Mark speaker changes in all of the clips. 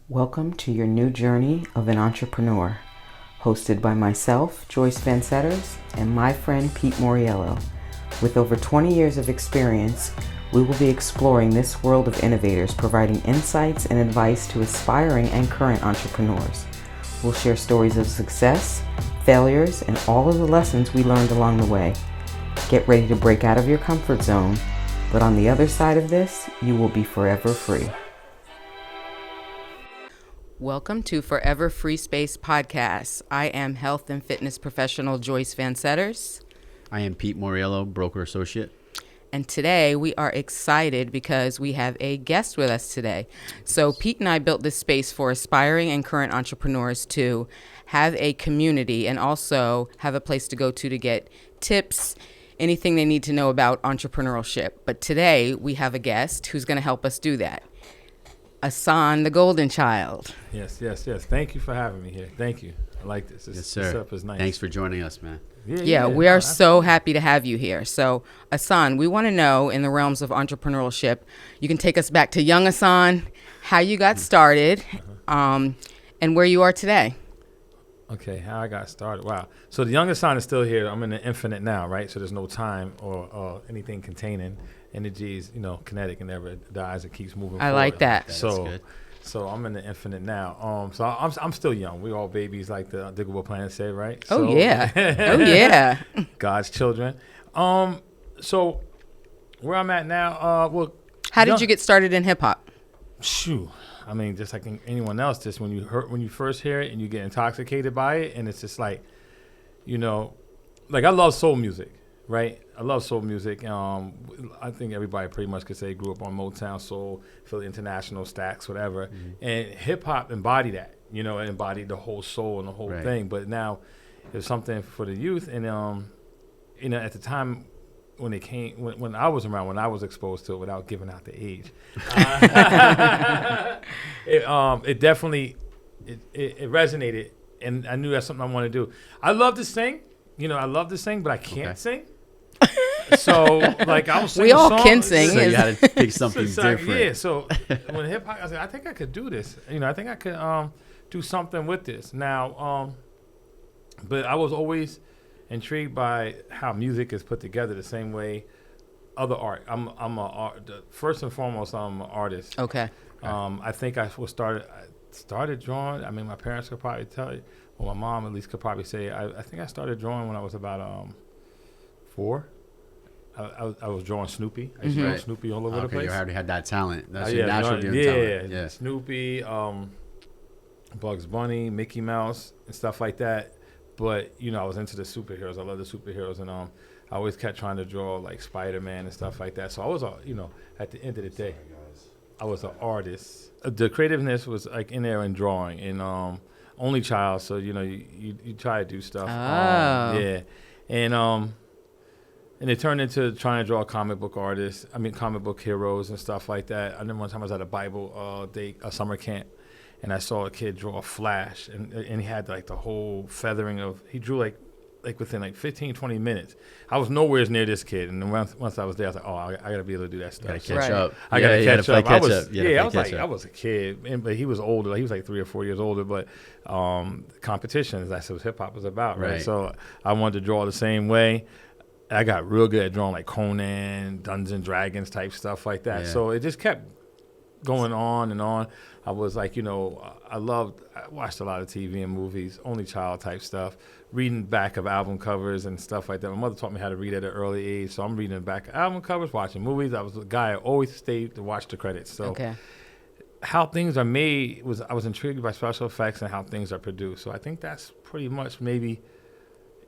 Speaker 1: Welcome to your new journey of an entrepreneur, hosted by myself, Joyce Van Setters, and my friend Pete Moriello. With over 20 years of experience, we will be exploring this world of innovators, providing insights and advice to aspiring and current entrepreneurs. We'll share stories of success, failures, and all of the lessons we learned along the way. Get ready to break out of your comfort zone, but on the other side of this, you will be forever free. Welcome to Forever Free Space Podcast. I am health and fitness professional Joyce Van Setters.
Speaker 2: I am Pete Moriello, broker associate.
Speaker 1: And today we are excited because we have a guest with us today. So Pete and I built this space for aspiring and current entrepreneurs to have a community and also have a place to go to get tips, anything they need to know about entrepreneurship. But today we have a guest who's going to help us do that. AHSAN, the golden child.
Speaker 3: Yes. Thank you for having me here. Thank you. I like this.
Speaker 2: Yes, sir.
Speaker 3: This setup is nice.
Speaker 2: Thanks for joining us, man.
Speaker 1: Yeah, we are so happy to have you here. So, AHSAN, we want to know, in the realms of entrepreneurship, you can take us back to young AHSAN, how you got started, and where you are today.
Speaker 3: Okay, how I got started. Wow. So the youngest son is still here. I'm in the infinite now, right? So there's no time or anything containing. Energy is, kinetic and never dies. It keeps moving
Speaker 1: I
Speaker 3: forward.
Speaker 1: like that.
Speaker 2: That's
Speaker 3: So,
Speaker 2: good.
Speaker 3: so I'm in the infinite now. So I'm still young. We all babies, like the Undiggable Planet said, right?
Speaker 1: Oh,
Speaker 3: So,
Speaker 1: yeah. Oh, yeah.
Speaker 3: God's children. So where I'm at now,
Speaker 1: How did you get started in hip-hop?
Speaker 3: Shoo. I mean, just like anyone else, just when you first hear it and you get intoxicated by it, and it's just like, like I love soul music, right? I love soul music. I think everybody pretty much could say grew up on Motown, soul, Philly International, Stax, whatever. Mm-hmm. And hip hop embodied that, it embodied the whole soul and the whole thing. But now it's something for the youth. And, at the time when it came, when I was around, when I was exposed to it without giving out the age, it definitely, it resonated. And I knew that's something I wanted to do. I love to sing, but I can't sing. So, like, I was singing
Speaker 1: We all
Speaker 3: songs.
Speaker 1: can sing.
Speaker 2: So you had to pick something different.
Speaker 3: Yeah, so when hip hop, I said, I think I could do this. I think I could do something with this. Now, but I was always intrigued by how music is put together the same way other art. First and foremost, I'm an artist.
Speaker 1: Okay.
Speaker 3: I think I started drawing. I mean, my parents could probably tell you, well, my mom at least could probably say, I think I started drawing when I was about 4. I was drawing Snoopy. I used to draw Snoopy all over the place.
Speaker 2: You already had that talent. That's your natural talent.
Speaker 3: Yeah. Snoopy, Bugs Bunny, Mickey Mouse, and stuff like that. But, I was into the superheroes. I love the superheroes. And I always kept trying to draw, like, Spider-Man and stuff like that. So I was, at the end of the day, I was an artist. The creativeness was, like, in there in drawing. And only child, so, you try to do stuff.
Speaker 1: Oh.
Speaker 3: Yeah. And it turned into trying to draw comic book heroes and stuff like that. I remember one time I was at a Bible a summer camp, and I saw a kid draw a Flash, and he had like the whole feathering he drew like within like 15, 20 minutes. I was nowhere near this kid, and then once I was there, I was like, oh, I got to be able to do that stuff.
Speaker 2: Got to catch up.
Speaker 3: I got to catch up.
Speaker 2: I
Speaker 3: was a kid, but he was older. Like, he was like 3 or 4 years older, but competitions, that's what hip hop was about, right? So I wanted to draw the same way. I got real good at drawing like Conan, Dungeons and Dragons type stuff like that. Yeah. So it just kept going on and on. I was like, I watched a lot of TV and movies, only child type stuff, reading back of album covers and stuff like that. My mother taught me how to read at an early age, so I'm reading back of album covers, watching movies. I was the guy I always stayed to watch the credits. So how things are made, I was intrigued by special effects and how things are produced. So I think that's pretty much maybe.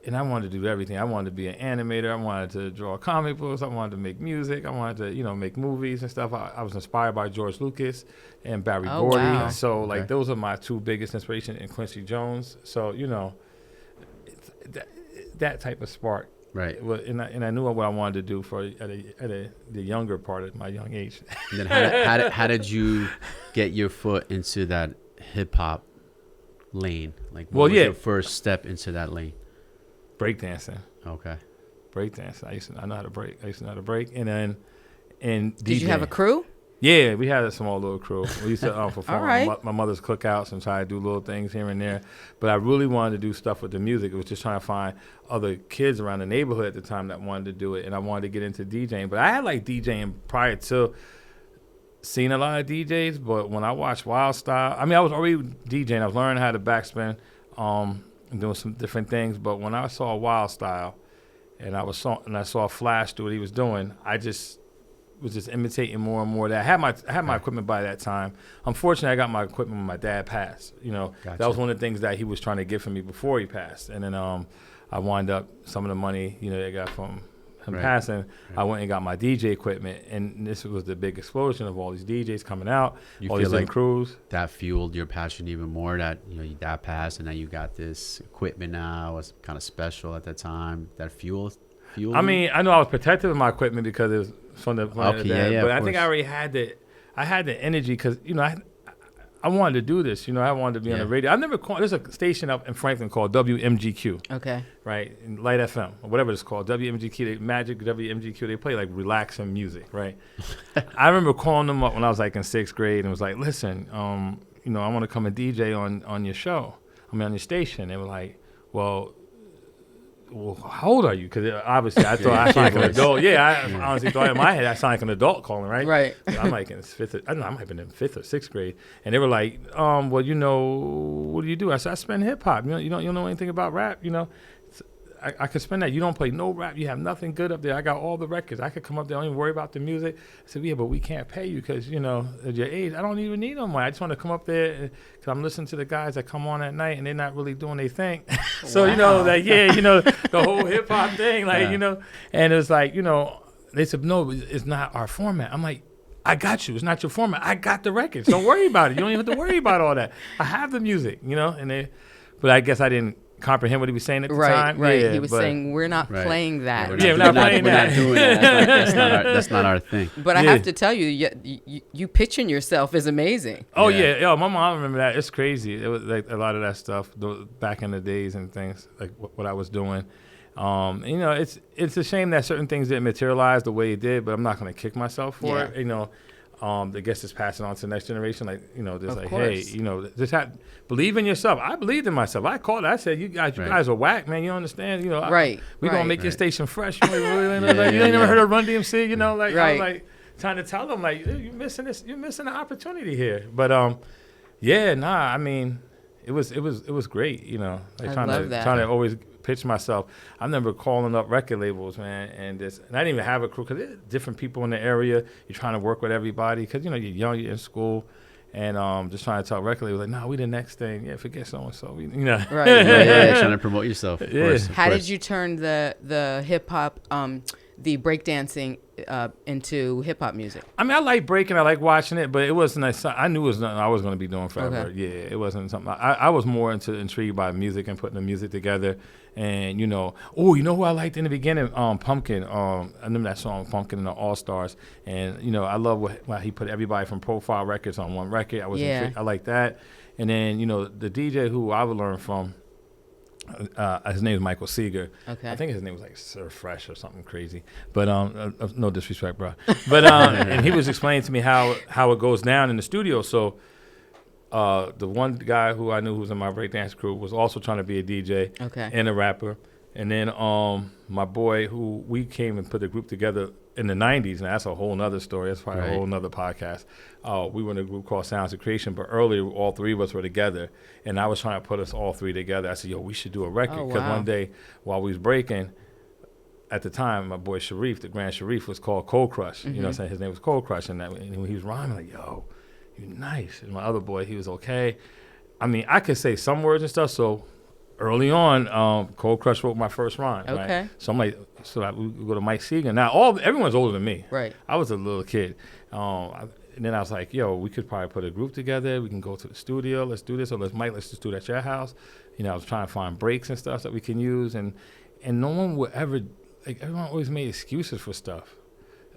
Speaker 3: And I wanted to do everything. I wanted to be an animator. I wanted to draw comic books. I wanted to make music. I wanted to, make movies and stuff. I was inspired by George Lucas and Barry Gordy.
Speaker 1: Wow.
Speaker 3: So, those are my 2 biggest inspirations, and Quincy Jones. So, that type of spark.
Speaker 2: Right.
Speaker 3: And I knew what I wanted to do at the younger part of my young age.
Speaker 2: And then how did you get your foot into that hip hop lane? Like, what was your first step into that lane?
Speaker 3: Breakdancing.
Speaker 2: Okay.
Speaker 3: Breakdancing. I know how to break. And then,
Speaker 1: did you have a crew?
Speaker 3: Yeah, we had a small little crew. We used to perform
Speaker 1: right.
Speaker 3: my mother's cookouts and try to do little things here and there. But I really wanted to do stuff with the music. It was just trying to find other kids around the neighborhood at the time that wanted to do it, and I wanted to get into DJing. But I had like DJing prior to seeing a lot of DJs. But when I watched Wild Style, I mean, I was already DJing. I was learning how to backspin, and doing some different things. But when I saw Wild Style, and I saw Flash do what he was doing, I just was just imitating more and more of that. I had my equipment by that time. Unfortunately, I got my equipment when my dad passed. That was one of the things that he was trying to get from me before he passed. And then I wound up some of the money, I got from him passing. I went and got my DJ equipment, and this was the big explosion of all these DJs coming out, all these like crews.
Speaker 2: That fueled your passion even more. That your dad passed, and now you got this equipment now. It was kind of special at that time. That fueled.
Speaker 3: I mean, I know I was protective of my equipment because it was from the dad, but I think I already had the energy because I wanted to do this. I wanted to be on the radio. I've never called. There's a station up in Franklin called WMGQ.
Speaker 1: Okay.
Speaker 3: Right, in Light FM or whatever it's called. WMGQ, Magic WMGQ. They play like relaxing music, right? I remember calling them up when I was like in 6th grade and was like, "Listen, I want to come and DJ on your show. On your station." They were like, "Well, how old are you?" Because obviously I thought I sounded like an adult. Yeah, I honestly thought in my head I sounded like an adult calling, right?
Speaker 1: Right.
Speaker 3: I'm like in 5th. I don't know. I might have been in 5th or 6th grade, and they were like, "Well, what do you do?" I said, "I spin hip hop. You don't know anything about rap, I could spin that. You don't play no rap. You have nothing good up there. I got all the records. I could come up there. Don't even worry about the music." I said, "Yeah, but we can't pay you because, at your age, I don't even need no money. I just want to come up there because I'm listening to the guys that come on at night and they're not really doing their thing." So,
Speaker 1: wow.
Speaker 3: The whole hip hop thing, and it was like, they said, "No, it's not our format." I'm like, "I got you. It's not your format. I got the records. Don't worry about it. You don't even have to worry about all that. I have the music, but I guess I didn't comprehend what he was saying at the time.
Speaker 1: Right.
Speaker 3: Yeah,
Speaker 1: he was saying we're not playing that.
Speaker 3: We're not playing that.
Speaker 2: We're not doing that. That's not our thing.
Speaker 1: But I have to tell you, you pitching yourself is amazing.
Speaker 3: Oh yeah, my mom remember that. It's crazy. It was like a lot of that stuff back in the days and things like what I was doing. It's a shame that certain things didn't materialize the way it did, but I'm not going to kick myself for it. I guess it's passing on to the next generation. Believe in yourself. I believed in myself. I called it. I said, you guys are whack, man. You don't understand. We're going to make your station fresh. You ain't never heard of Run DMC, I was like trying to tell them, like, you're missing this. You're missing an opportunity here. But, I mean, it was great, trying to always pitch myself. I remember calling up record labels, man, and I didn't even have a crew because there's different people in the area. You're trying to work with everybody because, you're young, you're in school, and just trying to tell record labels, like, "No, we the next thing. Yeah, forget so-and-so."
Speaker 1: Right.
Speaker 2: Trying to promote yourself. Of course.
Speaker 1: How did you turn the hip-hop, the breakdancing into hip-hop music?
Speaker 3: I mean, I like breaking. I like watching it, but it wasn't. I knew it was nothing I was going to be doing forever. Okay. Yeah, it wasn't something. I was more intrigued by music and putting the music together. And who I liked in the beginning? Pumpkin. I remember that song, Pumpkin and the All Stars. And I love how he put everybody from Profile Records on one record. I like that. And then the DJ who I would learn from. His name is Michael Seeger. Okay. I think his name was like Sir Fresh or something crazy. But no disrespect, bro. But and he was explaining to me how it goes down in the studio. So the one guy who I knew who was in my breakdance crew was also trying to be a DJ and a rapper. And then my boy who we came and put a group together in the 90s, and that's a whole nother story. That's probably a whole nother podcast. We were in a group called Sounds of Creation, but earlier all three of us were together, and I was trying to put us all three together. I said, we should do a record. Because one day while we was breaking, at the time, my boy Sharif, the Grand Sharif, was called Cold Crush. Mm-hmm. You know what I'm saying? His name was Cold Crush, and when he was rhyming, like, "Yo, you nice." And my other boy, he was okay. I mean, I could say some words and stuff, so early on, Cold Crush wrote my first rhyme.
Speaker 1: Okay.
Speaker 3: Right? So I'm like, we go to Mike Seeger. Now, everyone's older than me.
Speaker 1: Right.
Speaker 3: I was a little kid. And then I was like, we could probably put a group together. We can go to the studio. Let's do this. Or let's just do it at your house. I was trying to find breaks and stuff that we can use. And no one would ever, everyone always made excuses for stuff.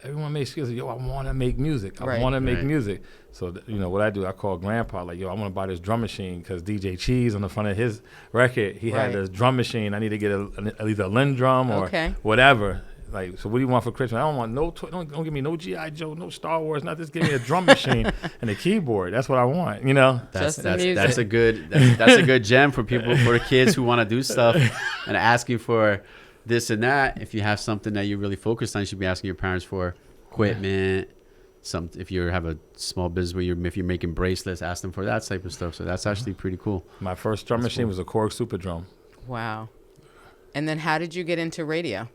Speaker 3: Everyone made excuses. I want to make music. I want to make music. So, what I do, I call Grandpa, like, I want to buy this drum machine because DJ Cheese on the front of his record, he had this drum machine. I need to get either a Linn drum or whatever. Like, so what do you want for Christmas? I don't want no toy. Don't give me no G.I. Joe, no Star Wars, not just give me a drum machine and a keyboard. That's what I want, you know?
Speaker 2: That's a good gem for people, for the kids who want to do stuff and asking for this and that. If you have something that you're really focused on, you should be asking your parents for equipment. If you have a small business where if you're making bracelets, ask them for that type of stuff. So that's actually pretty cool.
Speaker 3: My first drum machine was a Korg Super Drum.
Speaker 1: Wow. And then how did you get into radio?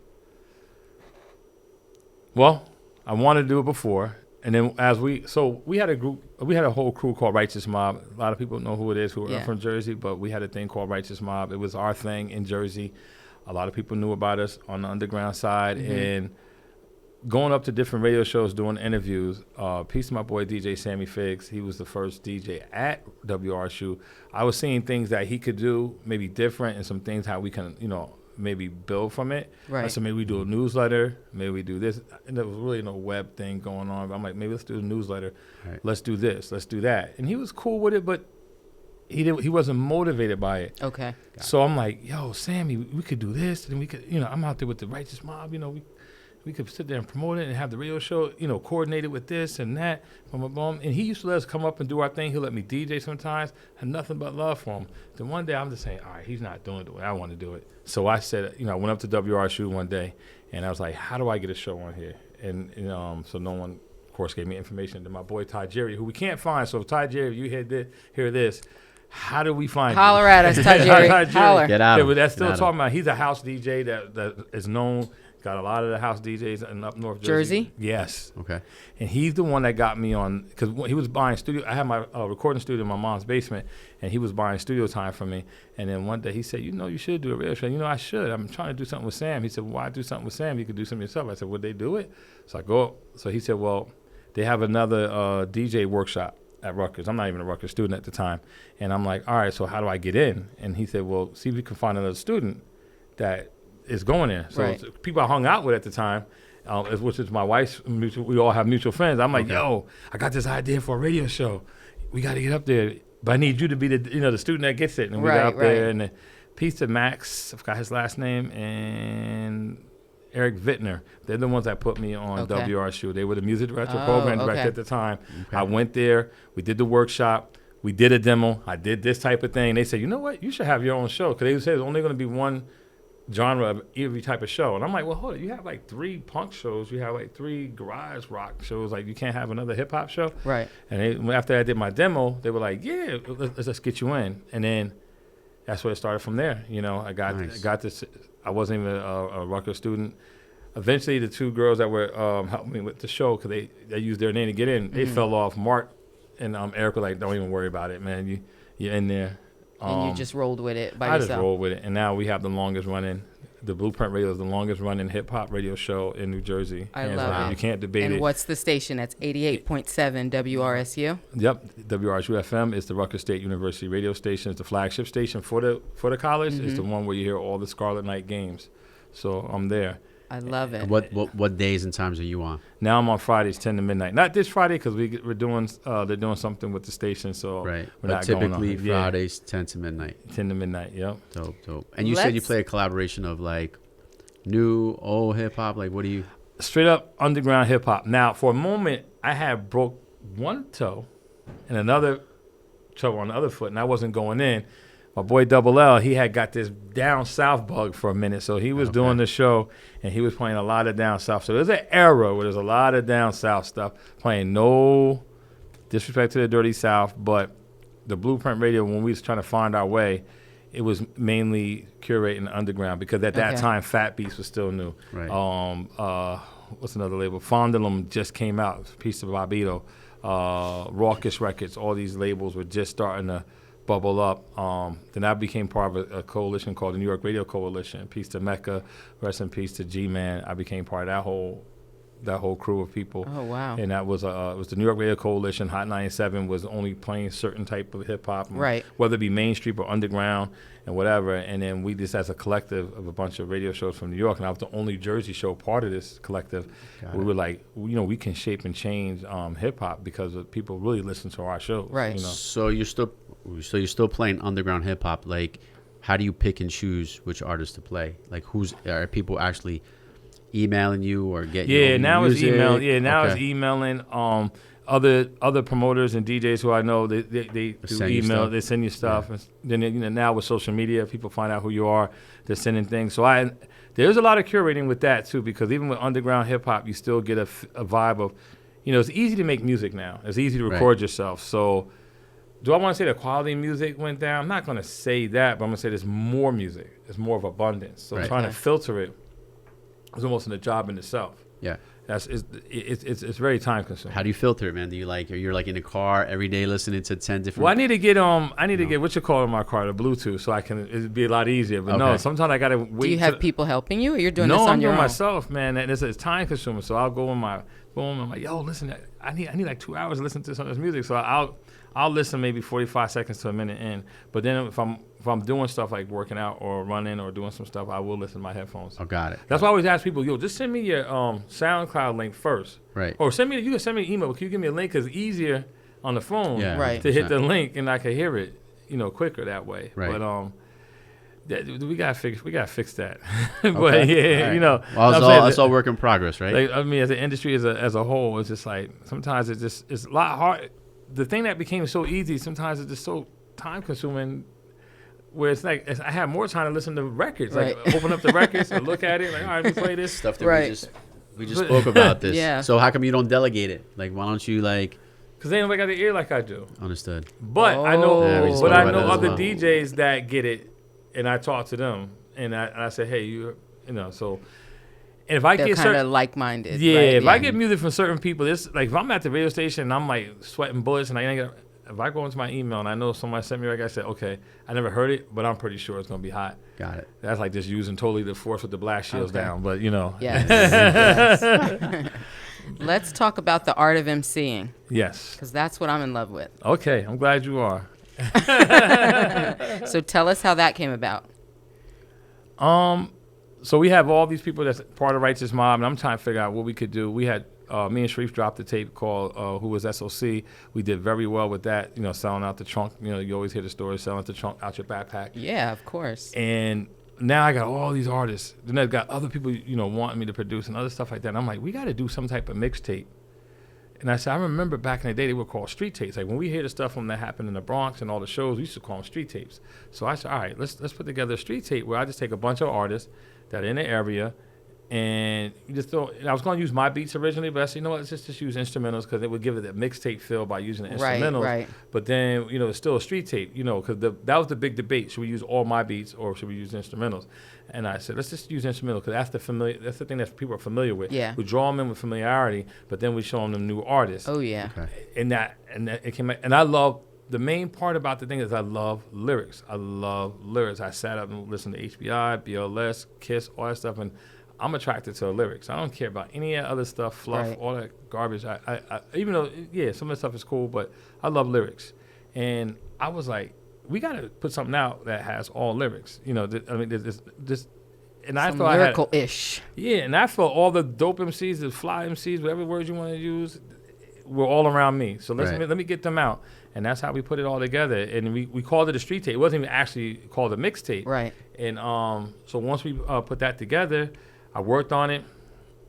Speaker 3: Well, I wanted to do it before, and then we had a whole crew called Righteous Mob. A lot of people know who it is who are from Jersey, but we had a thing called Righteous Mob. It was our thing in Jersey. A lot of people knew about us on the underground side, and going up to different radio shows, doing interviews. Peace to my boy DJ Sammy Figs. He was the first DJ at WRSU. I was seeing things that he could do, maybe different, and some things how we can, maybe build from it.
Speaker 1: Right.
Speaker 3: So maybe we do a newsletter. Maybe we do this. And there was really no web thing going on. But I'm like, maybe let's do a newsletter. Right. Let's do this. Let's do that. And he was cool with it, but he wasn't motivated by it.
Speaker 1: Okay.
Speaker 3: So I'm like, yo, Sammy, we could do this, and we could, I'm out there with the Righteous Mob. We could sit there and promote it and have the radio show, coordinated with this and that. Boom, boom. And he used to let us come up and do our thing. He'll let me DJ sometimes. Had nothing but love for him. Then one day I'm just saying, all right, he's not doing it the way I want to do it. So I said, I went up to WRSU one day, and I was like, how do I get a show on here? And so no one, of course, gave me information. To my boy Ty Jerry, who we can't find. So Ty Jerry, if you hear this, how do we find
Speaker 1: Holler
Speaker 3: you?
Speaker 1: at us, Ty Jerry. Holler.
Speaker 2: Get out.
Speaker 3: Yeah, but that's still talking about. He's a house DJ that is known. Got a lot of the house DJs in up north Jersey. Yes.
Speaker 2: Okay.
Speaker 3: And he's the one that got me on, because he was buying studio. I had my recording studio in my mom's basement, and he was buying studio time for me. And then one day he said, you should do a radio show. I should. I'm trying to do something with Sam. He said, well, why do something with Sam? You could do something yourself. I said, would they do it? So I go up. So he said, well, they have another DJ workshop at Rutgers. I'm not even a Rutgers student at the time. And I'm like, all right, so how do I get in? And he said, well, see if we can find another student that is going there. So people I hung out with at the time, which is my wife's we all have mutual friends. I'm like, yo, I got this idea for a radio show. We got to get up there, but I need you to be the student that gets it. And we got up there, and peace to Max, I forgot his last name, and Eric Vittner. They're the ones that put me on WRSU. They were the music director, program director at the time. Okay. I went there. We did the workshop. We did a demo. I did this type of thing. They said, you know what? You should have your own show, because they said there's only going to be one genre of every type of show. And I'm like, well, hold it. You have like 3 punk shows. You have like 3 garage rock shows. Like, you can't have another hip hop show. Right. And after I did my demo, they were like, yeah, let's get you in. And then that's where it started from there. I got this. I wasn't even a Rutgers student. Eventually, the 2 girls that were helping me with the show, because they used their name to get in, they fell off. Mark and Eric were like, don't even worry about it, man. You're in there.
Speaker 1: And you just rolled with it by yourself.
Speaker 3: I just rolled with it. And now we have the longest running, the Blueprint Radio is the longest running hip hop radio show in New Jersey.
Speaker 1: I love it.
Speaker 3: You can't debate it.
Speaker 1: And what's the station? That's 88.7 WRSU?
Speaker 3: Yep. WRSU FM is the Rutgers State University radio station. It's the flagship station for the college. It's the one where you hear all the Scarlet Knight games. So I'm there.
Speaker 1: I love it.
Speaker 2: What days and times are you on?
Speaker 3: Now I'm on Fridays 10 to midnight. Not this Friday, because we're doing they're doing something with the station, so
Speaker 2: right.
Speaker 3: We're
Speaker 2: but
Speaker 3: not
Speaker 2: typically
Speaker 3: going on.
Speaker 2: Fridays 10 to midnight.
Speaker 3: 10 to midnight. Yep.
Speaker 2: Dope. And you said you play a collaboration of like new, old hip hop. Like, what do you?
Speaker 3: Straight up underground hip hop. Now, for a moment, I had broke one toe and another toe on the other foot, and I wasn't going in. My boy Double L, he had got this down south bug for a minute, so he was doing the show, and he was playing a lot of down south. So there's an era where there's a lot of down south stuff, playing no disrespect to the dirty south, but the Blueprint Radio, when we was trying to find our way, it was mainly curating the underground, because at that time, Fat Beats was still new. Right. What's another label? Fondulum just came out, Piece of Bobito, Raucous Records. All these labels were just starting to bubble up. Then I became part of a coalition called the New York Radio Coalition. Peace to Mecca, rest in peace to G-Man. I became part of that whole crew of people.
Speaker 1: Oh, wow.
Speaker 3: And that was it was the New York Radio Coalition. Hot 97 was only playing certain type of hip hop,
Speaker 1: right? Whether
Speaker 3: it be mainstream or underground and whatever. And then we just, as a collective of a bunch of radio shows from New York, and I was the only Jersey show part of this collective. We were like, we can shape and change hip hop because people really listen to our shows.
Speaker 1: Right.
Speaker 2: So you're still playing underground hip hop. Like, how do you pick and choose which artists to play? Like, are people actually emailing you or getting
Speaker 3: Yeah, now it's email. Yeah, now
Speaker 2: Okay.
Speaker 3: it's emailing. Other promoters and DJs who I know, they do
Speaker 2: send you
Speaker 3: email.
Speaker 2: stuff.
Speaker 3: They send you stuff. And then now with social media, people find out who you are. They're sending things. So there's a lot of curating with that too, because even with underground hip hop, you still get a vibe of, it's easy to make music now. It's easy to record yourself. So do I want to say the quality of music went down? I'm not going to say that, but I'm going to say there's more music. There's more of abundance. So trying to filter it is almost a job in itself.
Speaker 2: Yeah.
Speaker 3: It's very time consuming.
Speaker 2: How do you filter it, man? Do you you're like in the car every day listening to 10 different?
Speaker 3: Well, I need to get get what you call in my car, the Bluetooth, so it'd be a lot easier. But no, sometimes I gotta wait.
Speaker 1: Do you have people helping you, or you're doing this
Speaker 3: No,
Speaker 1: on
Speaker 3: I'm
Speaker 1: your
Speaker 3: doing
Speaker 1: own?
Speaker 3: myself, man. And it's time consuming. So I'll go on my phone. I'm like, yo, listen, I need like 2 hours to listen to some of this music. So I'll listen maybe 45 seconds to a minute in. But then if I'm doing stuff like working out or running or doing some stuff, I will listen to my headphones.
Speaker 2: Oh, got it.
Speaker 3: That's why I always ask people, yo, just send me your SoundCloud link first.
Speaker 2: Right.
Speaker 3: Or you can send me an email. Can you give me a link? Because it's easier on the phone
Speaker 2: Yeah,
Speaker 3: to hit the link and I can hear it, quicker that way.
Speaker 2: Right.
Speaker 3: But we gotta fix that. But
Speaker 2: Okay.
Speaker 3: Well,
Speaker 2: Well, it's all work in progress, right?
Speaker 3: Like, I mean, as an industry as a whole, it's just like sometimes it's a lot hard. The thing that became so easy, sometimes it's just so time consuming. Where it's like I have more time to listen to records, like open up the records and look at it, like, all right, we play this
Speaker 2: Stuff that we just spoke about this.
Speaker 1: Yeah.
Speaker 2: So how come you don't delegate it? Like, why don't you
Speaker 3: because they ain't nobody got the ear like I do.
Speaker 2: Understood.
Speaker 3: But I know,
Speaker 2: Yeah, we spoke about that as
Speaker 3: other
Speaker 2: well.
Speaker 3: DJs that get it, and I talk to them, and I say, hey, so. And if I
Speaker 1: They're
Speaker 3: get
Speaker 1: kind of
Speaker 3: certain,
Speaker 1: like-minded.
Speaker 3: yeah,
Speaker 1: right?
Speaker 3: if I get music from certain people, it's like if I'm at the radio station and I'm like sweating bullets, and if I go into my email and I know somebody sent me, like I said, okay, I never heard it, but I'm pretty sure it's gonna be hot.
Speaker 2: Got it.
Speaker 3: That's like just using totally the force with the blast shields down, but
Speaker 1: Yes. Yes. Let's talk about the art of emceeing,
Speaker 3: yes.
Speaker 1: because that's what I'm in love with.
Speaker 3: Okay, I'm glad you are.
Speaker 1: So tell us how that came about.
Speaker 3: So we have all these people that's part of Righteous Mob, and I'm trying to figure out what we could do. We had me and Sharif dropped a tape called Who Was SOC. We did very well with that, selling out the trunk. You always hear the story, selling out the trunk out your backpack.
Speaker 1: Yeah, of course.
Speaker 3: And now I got all these artists. Then I've got other people, wanting me to produce and other stuff like that. And I'm like, we got to do some type of mixtape. And I said, I remember back in the day, they were called street tapes. Like when we hear the stuff from that happened in the Bronx and all the shows, we used to call them street tapes. So I said, all right, let's put together a street tape where I just take a bunch of artists that are in the area, and you just throw. And I was going to use my beats originally, but I said, let's just use instrumentals because it would give it that mixtape feel by using the instrumentals.
Speaker 1: Right.
Speaker 3: But then, it's still a street tape, because that was the big debate. Should we use all my beats or should we use instrumentals? And I said, let's just use instrumental because that's the thing that people are familiar with.
Speaker 1: Yeah.
Speaker 3: We draw them in with familiarity, but then we show them new artists.
Speaker 1: Oh, yeah.
Speaker 2: Okay.
Speaker 3: And that it came. And I love the main part about the thing is I love lyrics. I sat up and listened to HBI, BLS, Kiss, all that stuff, and I'm attracted to the lyrics. I don't care about any other stuff, fluff, all that garbage. I even though some of the stuff is cool, but I love lyrics. And I was like, we got to put something out that has all lyrics. This. And I thought
Speaker 1: lyrical-ish.
Speaker 3: and I felt all the dope MCs, the fly MCs, whatever words you want to use, were all around me. So let me get them out. And that's how we put it all together. And we called it a street tape. It wasn't even actually called a mixtape.
Speaker 1: Right.
Speaker 3: And so once we put that together, I worked on it,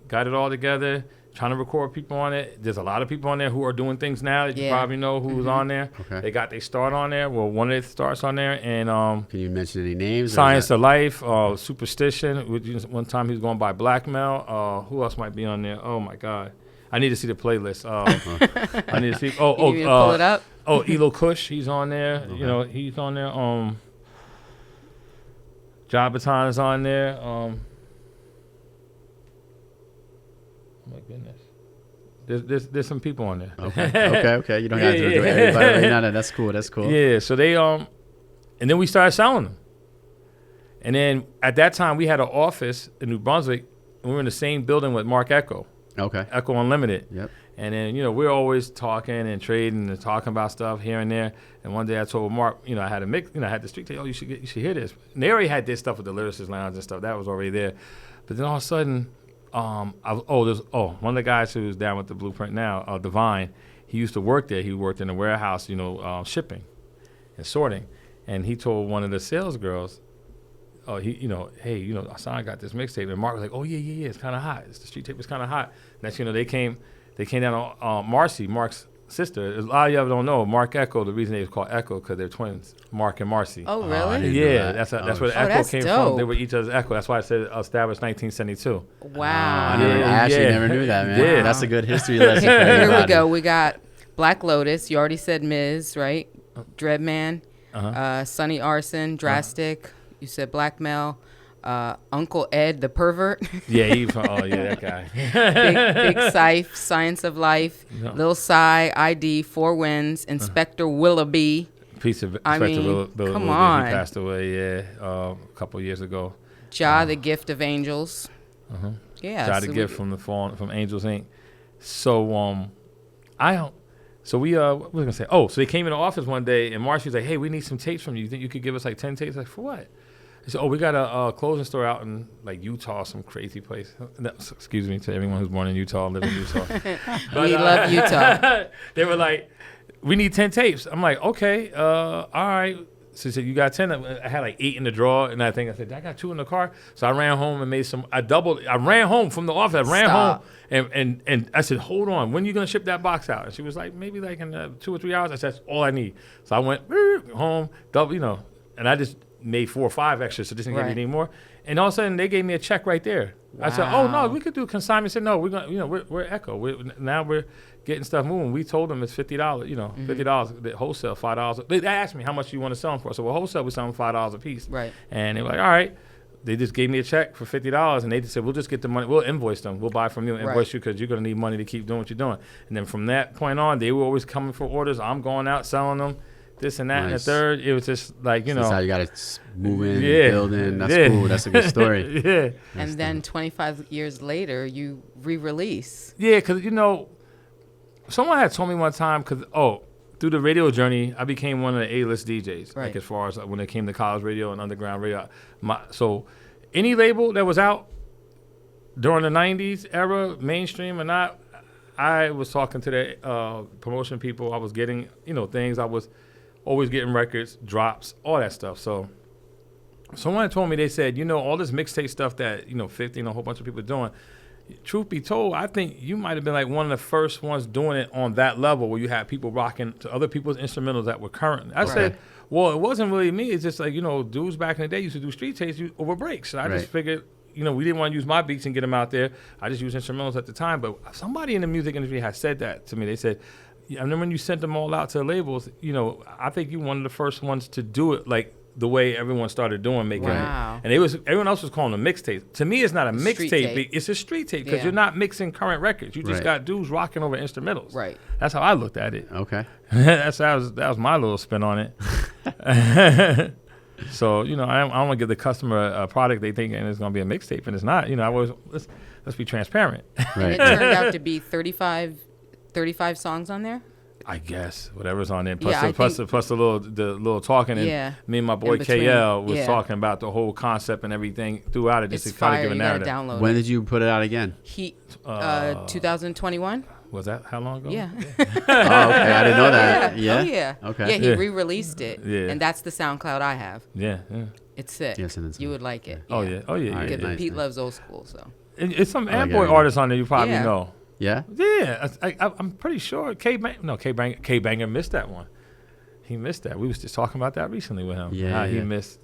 Speaker 3: got it all together, trying to record people on it. There's a lot of people on there who are doing things now that you probably know who's on there.
Speaker 2: Okay.
Speaker 3: They got their start on there. Well, one of their starts on there. And
Speaker 2: Can you mention any names?
Speaker 3: Science of Life, Superstition. One time he was going by Blackmail. Who else might be on there? Oh, my God. I need to see the playlist. I need to see.
Speaker 1: You need me to pull it up?
Speaker 3: Oh, Elo Kush, he's on there.
Speaker 2: Okay.
Speaker 3: He's on there. Jabaton is on there. Oh my goodness. There's some people on there.
Speaker 2: Okay. You don't have to do everybody right now. No, that's cool.
Speaker 3: Yeah. So they and then we started selling them. And then at that time we had an office in New Brunswick, and we were in the same building with Mark Echo.
Speaker 2: Okay.
Speaker 3: Echo Unlimited.
Speaker 2: Yep.
Speaker 3: And then, we're always talking and trading and talking about stuff here and there. And one day I told Mark, I had a mix, I had the street tape, you should hear this. And they already had this stuff with the Lyricist Lounge and stuff. That was already there. But then all of a sudden, one of the guys who's down with the Blueprint now, Divine, he used to work there. He worked in a warehouse, shipping and sorting. And he told one of the sales girls, oh, hey, Ahsan got this mixtape. And Mark was like, oh, yeah, it's kind of hot. The street tape is kind of hot. Next, they came down on Marcy, Mark's sister. A lot of y'all don't know, Mark Echo, the reason they was called Echo, because they're twins, Mark and Marcy.
Speaker 1: Oh,
Speaker 2: I
Speaker 1: really?
Speaker 2: didn't know
Speaker 3: Yeah,
Speaker 2: that.
Speaker 3: that's where the Echo
Speaker 1: that's
Speaker 3: came
Speaker 1: dope.
Speaker 3: from. They were each other's Echo. That's why I said established 1972.
Speaker 1: Wow.
Speaker 2: I actually never knew that, man.
Speaker 3: Yeah.
Speaker 2: That's a good history lesson for
Speaker 1: Here we
Speaker 2: everybody.
Speaker 1: go. We got Black Lotus. You already said Miz, right? Dreadman, Sonny Arson, Drastic. You said Blackmail. Uncle Ed, the pervert.
Speaker 3: Yeah, that guy.
Speaker 1: Big Syph, Science of Life.
Speaker 3: No.
Speaker 1: Lil Psy, ID, Four Winds, Inspector Willoughby.
Speaker 3: Piece of
Speaker 1: I
Speaker 3: Inspector
Speaker 1: mean,
Speaker 3: Bill,
Speaker 1: come
Speaker 3: he
Speaker 1: on.
Speaker 3: passed away, a couple years ago.
Speaker 1: Ja, the Gift of Angels. Yeah.
Speaker 3: Got a gift from Angels Inc. So we what was I gonna say? Oh, so they came in the office one day and Marcy was like, "Hey, we need some tapes from you. You think you could give us like 10 tapes?" Like, for what? He said, "Oh, we got a clothing store out in like Utah, some crazy place." Excuse me to everyone who's born in Utah, live in Utah.
Speaker 1: We love Utah.
Speaker 3: They were like, "We need 10 tapes." I'm like, "Okay, all right." So he said, "You got 10?" I had like 8 in the drawer, and I said, "I got 2 in the car." So I ran home and made some. I ran home from the office. I ran
Speaker 1: Stop.
Speaker 3: home, and I said, "Hold on, when are you gonna ship that box out?" And she was like, "Maybe like in 2 or 3 hours." I said, "That's all I need." So I went home, and I just made 4 or 5 extras, so this didn't give me any more. And all of a sudden, they gave me a check right there. I said, "Oh no, we could do consignment." I said, "No, we're gonna, we're Echo. Now we're getting stuff moving." We told them it's $50. $50. The wholesale $5. They asked me how much you want to sell them for. So wholesale we sell them $5 a piece.
Speaker 1: Right.
Speaker 3: And they were like, "All right." They just gave me a check for $50, and they just said, "We'll just get the money. We'll invoice them. We'll buy from you and invoice you because you're gonna need money to keep doing what you're doing." And then from that point on, they were always coming for orders. I'm going out selling them. This and that and the third. It was just like,
Speaker 2: That's how you got to move in, build in. That's cool. That's a good story.
Speaker 3: Yeah.
Speaker 1: And then 25 years later, you re-release.
Speaker 3: Yeah, because, someone had told me one time, through the radio journey, I became one of the A-list DJs.
Speaker 1: Right.
Speaker 3: Like as far as when it came to college radio and underground radio. So any label that was out during the 90s era, mainstream or not, I was talking to the promotion people. I was getting, things. I was always getting records, drops, all that stuff. So someone told me, they said, all this mixtape stuff that, 50 and a whole bunch of people are doing, truth be told, I think you might have been like one of the first ones doing it on that level where you had people rocking to other people's instrumentals that were current. I said, well, it wasn't really me. It's just like, dudes back in the day used to do street tapes over breaks. And I just figured, we didn't want to use my beats and get them out there. I just used instrumentals at the time. But somebody in the music industry had said that to me. They said, I remember when you sent them all out to the labels, I think you were one of the first ones to do it like the way everyone started doing making it. And everyone else was calling them mixtapes. To me, it's not a mixtape. It's a street tape because you're not mixing current records. You just got dudes rocking over instrumentals.
Speaker 1: Right.
Speaker 3: That's how I looked at it.
Speaker 2: Okay.
Speaker 3: that was my little spin on it. So, I don't want to give the customer a product they think it's going to be a mixtape, and it's not. Let's be transparent.
Speaker 1: And it turned out to be 35 songs on there?
Speaker 3: I guess whatever's on there. Plus the little talking, and me and my boy KL was talking about the whole concept and everything throughout it, just to kind of give a narrative.
Speaker 1: Download
Speaker 2: when did you put it out again?
Speaker 1: 2021.
Speaker 3: Was that how long ago?
Speaker 1: Yeah.
Speaker 2: Oh, okay. I didn't know that. Yeah.
Speaker 1: Oh, yeah.
Speaker 2: Okay.
Speaker 1: Yeah, he re-released it.
Speaker 3: Yeah.
Speaker 1: And that's the SoundCloud I have.
Speaker 3: Yeah.
Speaker 1: It's sick.
Speaker 2: Yes, and it's
Speaker 1: you would like it.
Speaker 3: Oh yeah.
Speaker 1: Because
Speaker 2: nice,
Speaker 1: Pete loves old school, so.
Speaker 3: It's some Amboy artists on there you probably know.
Speaker 2: Yeah?
Speaker 3: Yeah. I'm pretty sure K-Banger missed that one. He missed that. We was just talking about that recently with him.
Speaker 2: Yeah.
Speaker 3: He missed.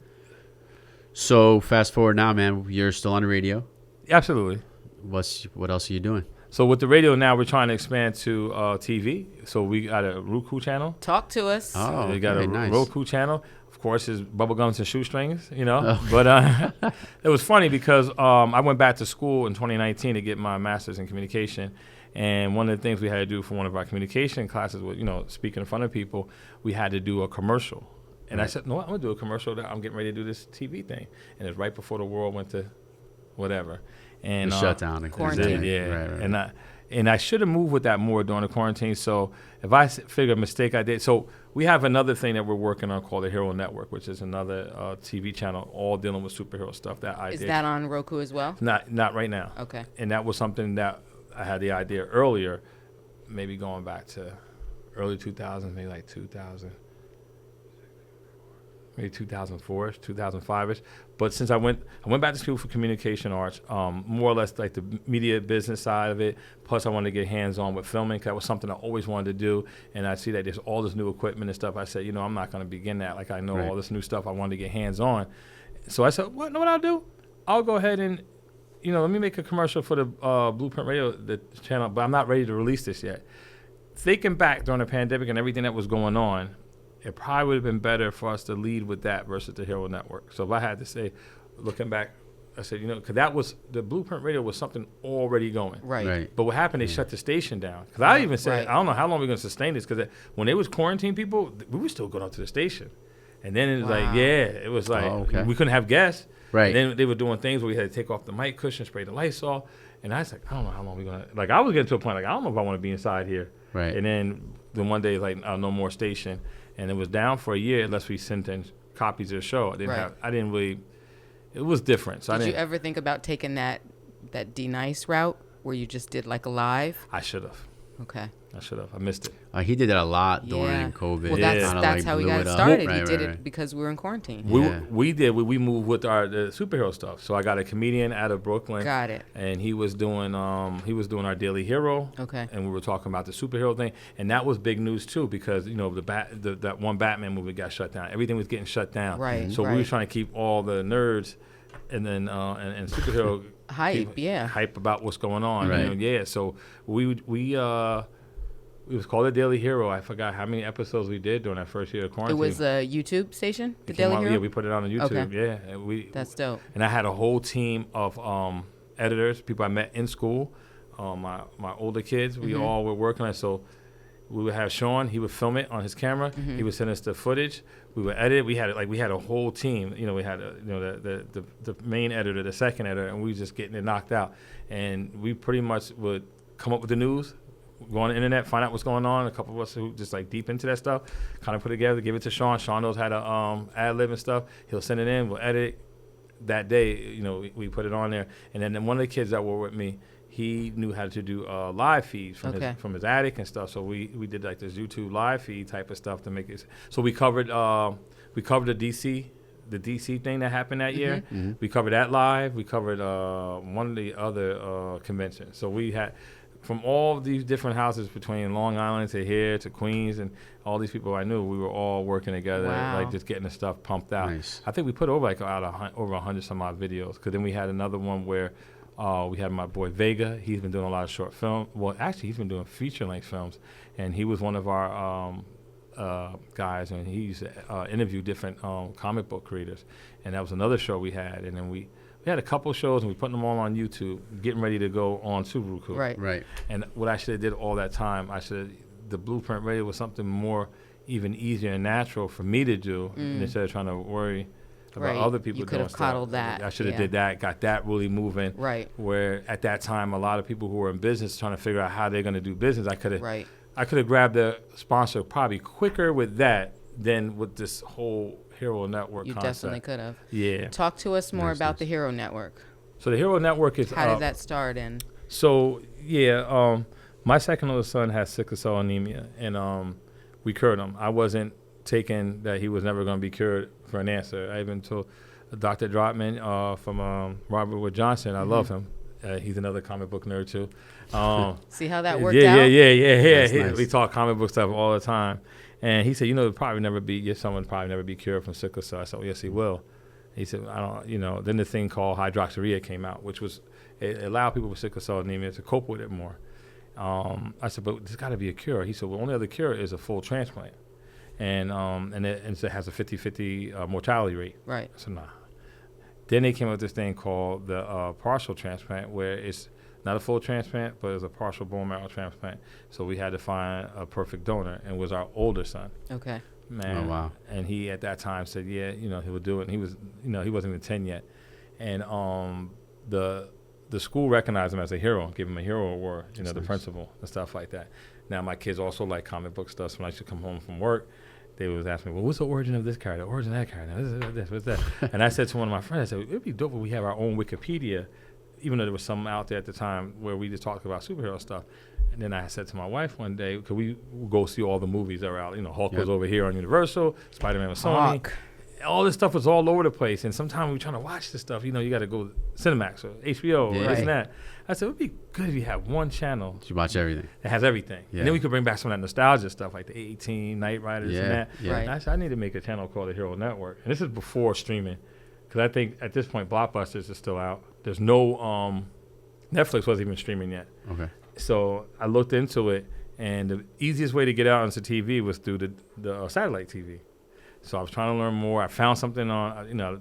Speaker 2: So fast forward now, man. You're still on the radio.
Speaker 3: Absolutely.
Speaker 2: What else are you doing?
Speaker 3: So with the radio now, we're trying to expand to TV. So we got a Roku channel.
Speaker 1: Talk to us.
Speaker 3: Oh, we got a Roku channel. Of course, is Bubblegums and Shoestrings, But it was funny because I went back to school in 2019 to get my master's in communication. And one of the things we had to do for one of our communication classes was, speaking in front of people, we had to do a commercial. And I said, no, I'm going to do a commercial. I'm getting ready to do this TV thing. And it's right before the world went to whatever. And
Speaker 2: the shutdown.
Speaker 1: Quarantine.
Speaker 3: Right. And I should have moved with that more during the quarantine. So if I figure a mistake I did. So we have another thing that we're working on called the Hero Network, which is another TV channel all dealing with superhero stuff that I did.
Speaker 1: Is that on Roku as well?
Speaker 3: Not right now.
Speaker 1: Okay.
Speaker 3: And that was something that I had the idea earlier, maybe going back to early 2000s, maybe like 2000. maybe 2004ish, 2005ish. But since I went back to school for communication arts, more or less like the media business side of it. Plus, I wanted to get hands-on with filming. 'Cause that was something I always wanted to do. And I see that there's all this new equipment and stuff. I said, I'm not going to begin that. Like, I know all this new stuff. I wanted to get hands-on. So I said, what I'll do? I'll go ahead and, let me make a commercial for the Blueprint Radio, the channel. But I'm not ready to release this yet. Thinking back during the pandemic and everything that was going on, it probably would have been better for us to lead with that versus the Hero Network. So if I had to say, looking back, I said, because that was, the Blueprint Radio was something already going.
Speaker 1: Right.
Speaker 3: But what happened, they shut the station down. Because I even said, I don't know how long we're going to sustain this, because when they was quarantine people, we were still going up to the station. And then it was we couldn't have guests.
Speaker 2: Right.
Speaker 3: And then they were doing things where we had to take off the mic cushion, spray the lights off. And I was like, I don't know how long we're going to, like, I was getting to a point, like, I don't know if I want to be inside here.
Speaker 2: Right.
Speaker 3: And then one day, like, no more station. And it was down for a year unless we sent in copies of the show. I didn't really, it was different. So
Speaker 1: did you ever think about taking that D-Nice route where you just did like a live?
Speaker 3: I should have.
Speaker 1: Okay.
Speaker 3: I should have. I missed it.
Speaker 2: He did that a lot during COVID.
Speaker 1: Well, that's how he got started. He did it because we were in quarantine.
Speaker 3: We moved with the superhero stuff. So I got a comedian out of Brooklyn.
Speaker 1: Got it.
Speaker 3: And he was doing our Daily Hero.
Speaker 1: Okay.
Speaker 3: And we were talking about the superhero thing, and that was big news too because that one Batman movie got shut down. Everything was getting shut down.
Speaker 1: Right.
Speaker 3: So we were trying to keep all the nerds and then and superhero hype about what's going on.
Speaker 2: Right.
Speaker 3: So it was called the Daily Hero. I forgot how many episodes we did during that first year of quarantine.
Speaker 1: It was a YouTube station, the Daily Hero?
Speaker 3: Yeah, we put it on YouTube.
Speaker 1: Okay.
Speaker 3: Yeah. And
Speaker 1: that's dope.
Speaker 3: And I had a whole team of editors, people I met in school, my older kids. We all were working on it. So we would have Sean. He would film it on his camera. He would send us the footage. We would edit. We had a whole team. We had the main editor, the second editor, and we were just getting it knocked out. And we pretty much would come up with the news, go on the internet, find out what's going on. A couple of us who just like deep into that stuff, kind of put it together, give it to Sean. Sean knows how to ad lib and stuff. He'll send it in. We'll edit. That day, we put it on there. And then one of the kids that were with me, he knew how to do live feeds from his attic and stuff. So we did like this YouTube live feed type of stuff to make it. So we covered the DC thing that happened that year. We covered that live. We covered one of the other conventions. So we had from all these different houses between Long Island to here to Queens and all these people I knew, we were all working together, like just getting the stuff pumped out.
Speaker 2: Nice.
Speaker 3: I think we put over over 100 some odd videos. Because then we had another one where we had my boy Vega. He's been doing a lot of short film. Well, actually, he's been doing feature-length films. And he was one of our guys, and he used to interview different comic book creators. And that was another show we had. And then we had a couple shows, and we put them all on YouTube, getting ready to go on Subaru.
Speaker 1: Right.
Speaker 3: And what I should have did all that time, the Blueprint Radio was something more even easier and natural for me to do instead of trying to worry about other people
Speaker 1: you
Speaker 3: doing
Speaker 1: could have
Speaker 3: stuff.
Speaker 1: coddled that.
Speaker 3: I should have did that, got that really moving.
Speaker 1: Right.
Speaker 3: Where at that time, a lot of people who were in business trying to figure out how they're going to do business, I could have grabbed the sponsor probably quicker with that than with this whole Hero Network concept.
Speaker 1: You definitely could have.
Speaker 3: Yeah.
Speaker 1: Talk to us more about the Hero Network.
Speaker 3: So the Hero Network is...
Speaker 1: How did that start?
Speaker 3: My second oldest son has sickle cell anemia, and we cured him. I wasn't taking that he was never going to be cured for an answer. I even told Dr. Drotman from Robert Wood Johnson, I love him. He's another comic book nerd, too.
Speaker 1: See how that worked out?
Speaker 3: Yeah.
Speaker 2: Nice.
Speaker 3: We talk comic book stuff all the time. And he said, your son would probably never be cured from sickle cell. I said, well, yes, he will. He said, then the thing called hydroxyurea came out, which was, it allowed people with sickle cell anemia to cope with it more. I said, but there's got to be a cure. He said, well, only other cure is a full transplant. And it has a 50-50 mortality rate.
Speaker 1: Right.
Speaker 3: I said, nah. Then they came up with this thing called the partial transplant, where it's not a full transplant, but it's a partial bone marrow transplant. So we had to find a perfect donor, and it was our older son.
Speaker 1: Okay.
Speaker 3: Man.
Speaker 2: Oh, wow.
Speaker 3: And he at that time said, he would do it. And he was, he wasn't even 10 yet. And the school recognized him as a hero, gave him a hero award, the principal and stuff like that. Now my kids also like comic book stuff. So when I used to come home from work, they would ask me, well, what's the origin of this character? The origin of that character? What's that? And I said to one of my friends, I said, it'd be dope if we have our own Wikipedia, even though there was some out there at the time where we just talked about superhero stuff. And then I said to my wife one day, could we go see all the movies that are out? Hulk was over here on Universal, Spider-Man was Sony. all this stuff was all over the place. And sometimes we were trying to watch this stuff. You know, you got to go Cinemax or HBO or this and that. I said, it would be good if you had one channel.
Speaker 2: You watch everything.
Speaker 3: That has everything. Yeah. And then we could bring back some of that nostalgia stuff like the 18, Knight Riders and that.
Speaker 2: Yeah.
Speaker 3: And I said, I need to make a channel called the Hero Network. And this is before streaming. Because I think at this point, Blockbusters is still out. There's no, Netflix wasn't even streaming yet.
Speaker 2: Okay.
Speaker 3: So I looked into it, and the easiest way to get out into TV was through the satellite TV. So I was trying to learn more. I found something on, you know,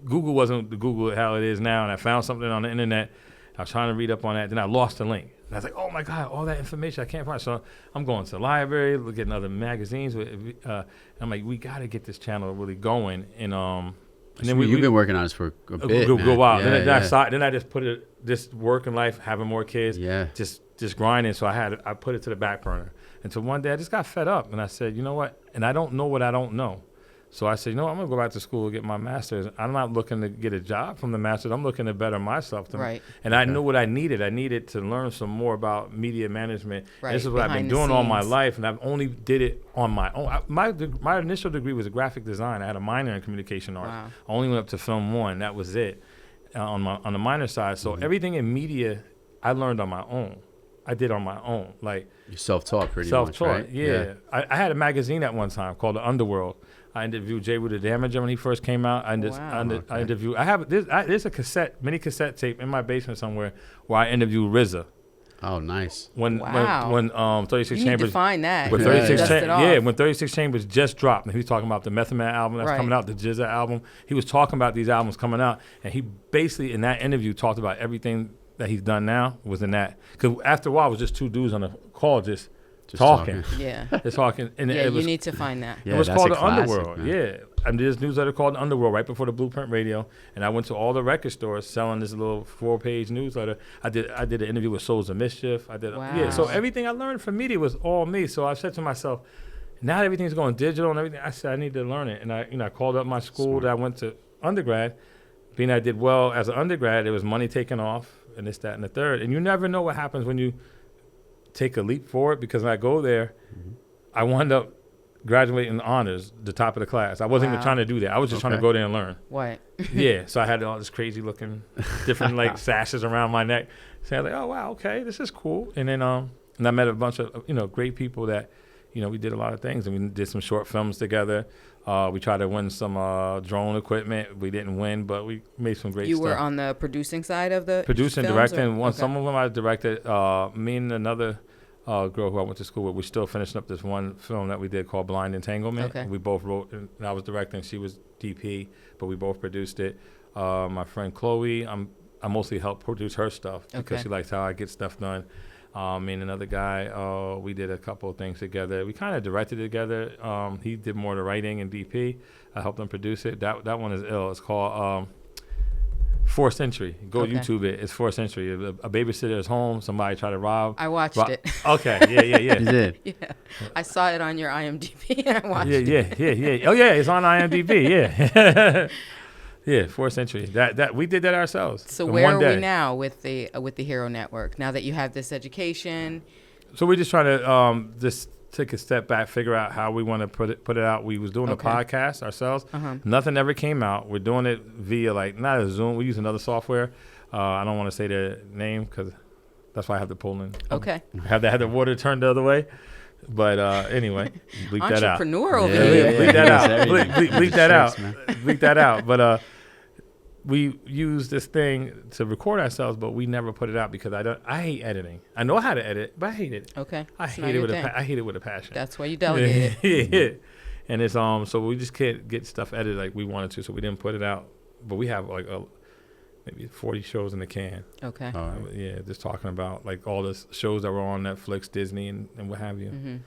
Speaker 3: Google wasn't the Google how it is now, and I found something on the internet. I was trying to read up on that. Then I lost the link. And I was like, oh, my God, all that information I can't find. So I'm going to the library, looking at other magazines. I'm like, we got to get this channel really going. And then
Speaker 2: you've been working on this for a bit,
Speaker 3: go wild.
Speaker 2: Yeah,
Speaker 3: Then I just put it, this work in life, having more kids, just grinding. So I put it to the back burner. Until one day I just got fed up, and I said, you know what? And I don't know what I don't know. So I said, you know what? I'm going to go back to school and get my master's. I'm not looking to get a job from the master's. I'm looking to better myself. And I knew what I needed. I needed to learn some more about media management. Right. This is what I've been doing all my life, and I've only did it on my own. My initial degree was graphic design. I had a minor in communication art. Wow. I only went up to film 1. That was it on the minor side. So everything in media I learned on my own. I did on my own. Like,
Speaker 2: you self-taught pretty much, right?
Speaker 3: Yeah. I had a magazine at one time called The Underworld. I interviewed J. Rue the Damager when he first came out. I interviewed. There's a mini cassette tape in my basement somewhere where I interviewed RZA.
Speaker 2: Oh, nice.
Speaker 3: When 36
Speaker 4: you
Speaker 3: Chambers.
Speaker 4: Need to find that.
Speaker 3: When 36 Chambers just dropped, and he was talking about the Method Man album that's coming out, the Jizza album. He was talking about these albums coming out, and he basically in that interview talked about everything that he's done now was in that. Because after a while, it was just two dudes on a call just talking.
Speaker 4: Yeah.
Speaker 3: Just talking. And
Speaker 4: yeah, you need to find that.
Speaker 3: It was called The Underworld. Man. Yeah. And there's a newsletter called The Underworld right before the Blueprint Radio. And I went to all the record stores selling this little 4-page newsletter. I did an interview with Souls of Mischief. So everything I learned from media was all me. So I said to myself, now everything's going digital and everything. I said I need to learn it. And I called up my school that I went to undergrad. Being I did well as an undergrad, there was money taken off and this, that, and the third. And you never know what happens when you take a leap forward, because when I go there, I wound up graduating honors, the top of the class. I wasn't even trying to do that. I was just trying to go there and learn.
Speaker 4: What?
Speaker 3: Yeah. So I had all this crazy looking, different like sashes around my neck. So I was like, oh wow, okay, this is cool. And then and I met a bunch of great people that we did a lot of things, and we did some short films together. We tried to win some drone equipment. We didn't win, but we made some great stuff.
Speaker 4: You were on the producing side of the
Speaker 3: producing,
Speaker 4: films,
Speaker 3: directing. Some of them I directed. Me and another girl who I went to school with, we're still finishing up this one film that we did called Blind Entanglement. Okay. We both wrote, and I was directing, she was DP, but we both produced it. My friend Chloe, I mostly help produce her stuff because she likes how I get stuff done. Me and another guy, we did a couple of things together. We kind of directed it together. He did more of the writing and DP. I helped him produce it. That one is ill. It's called Forced Entry. Go YouTube it. It's Forced Entry. A babysitter is home. Somebody tried to rob.
Speaker 4: I watched it.
Speaker 3: Okay. Yeah.
Speaker 2: You did?
Speaker 4: Yeah. I saw it on your IMDb and I watched
Speaker 3: it. Yeah. Oh, yeah. It's on IMDb. Yeah. Yeah, Forced Entry. That we did that ourselves.
Speaker 4: So where are we now with the Hero Network? Now that you have this education,
Speaker 3: so we're just trying to just take a step back, figure out how we want to put it out. We was doing a podcast ourselves. Nothing ever came out. We're doing it via not a Zoom. We use another software. I don't want to say the name because that's why I have to pull in.
Speaker 4: Okay.
Speaker 3: Have the water turned the other way. But anyway, bleep that out.
Speaker 4: Entrepreneur over here.
Speaker 3: Bleep that out. Bleep that out. Bleep that out. But we use this thing to record ourselves, but we never put it out because I hate editing. I know how to edit, but I hate it.
Speaker 4: Okay.
Speaker 3: I hate it with a passion.
Speaker 4: That's why you delegate it.
Speaker 3: Yeah. And it's so we just can't get stuff edited like we wanted to, so we didn't put it out. But we have maybe 40 shows in the can.
Speaker 4: Okay.
Speaker 3: Yeah, just talking about all the shows that were on Netflix, Disney, and what have you. Mm-hmm.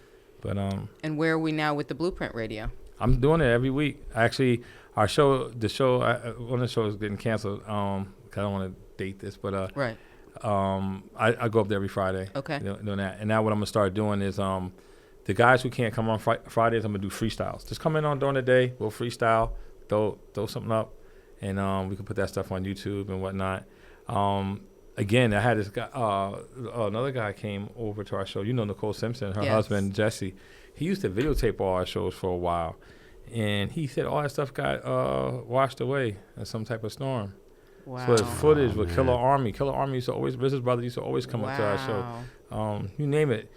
Speaker 3: But
Speaker 4: and where are we now with the Blueprint Radio?
Speaker 3: I'm doing it every week. Actually, one of the shows getting canceled. I don't want to date this, but
Speaker 4: right.
Speaker 3: I go up there every Friday.
Speaker 4: Okay.
Speaker 3: Doing that, and now what I'm gonna start doing is the guys who can't come on Fridays, I'm gonna do freestyles. Just come in on during the day, we'll freestyle, throw something up. And we could put that stuff on YouTube and whatnot. Again, I had this guy, another guy came over to our show. Nicole Simpson, her husband, Jesse. He used to videotape all our shows for a while. and he said all that stuff got washed away in some type of storm.
Speaker 4: Wow.
Speaker 3: So his footage with
Speaker 2: man.
Speaker 3: Killer Army used to always, his brother used to always come up to our show. You name it.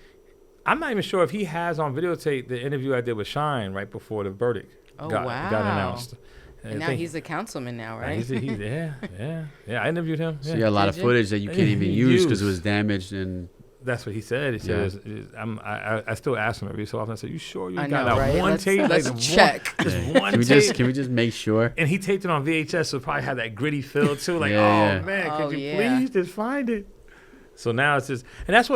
Speaker 3: I'm not even sure if he has on videotape the interview I did with Shine right before the verdict got announced.
Speaker 4: And now he's a councilman now, right?
Speaker 3: Yeah. I interviewed him.
Speaker 2: So you got a lot of footage that you can't even use because it was damaged and.
Speaker 3: That's what he said. He said, I still ask him every so often. I said, you sure you got that
Speaker 4: right?
Speaker 3: one tape?
Speaker 4: Let's check.
Speaker 3: Just one tape.
Speaker 2: Can we just make sure?
Speaker 3: And he taped it on VHS, so it probably had that gritty feel too. Like, man, could you please just find it? So now it's just, and that's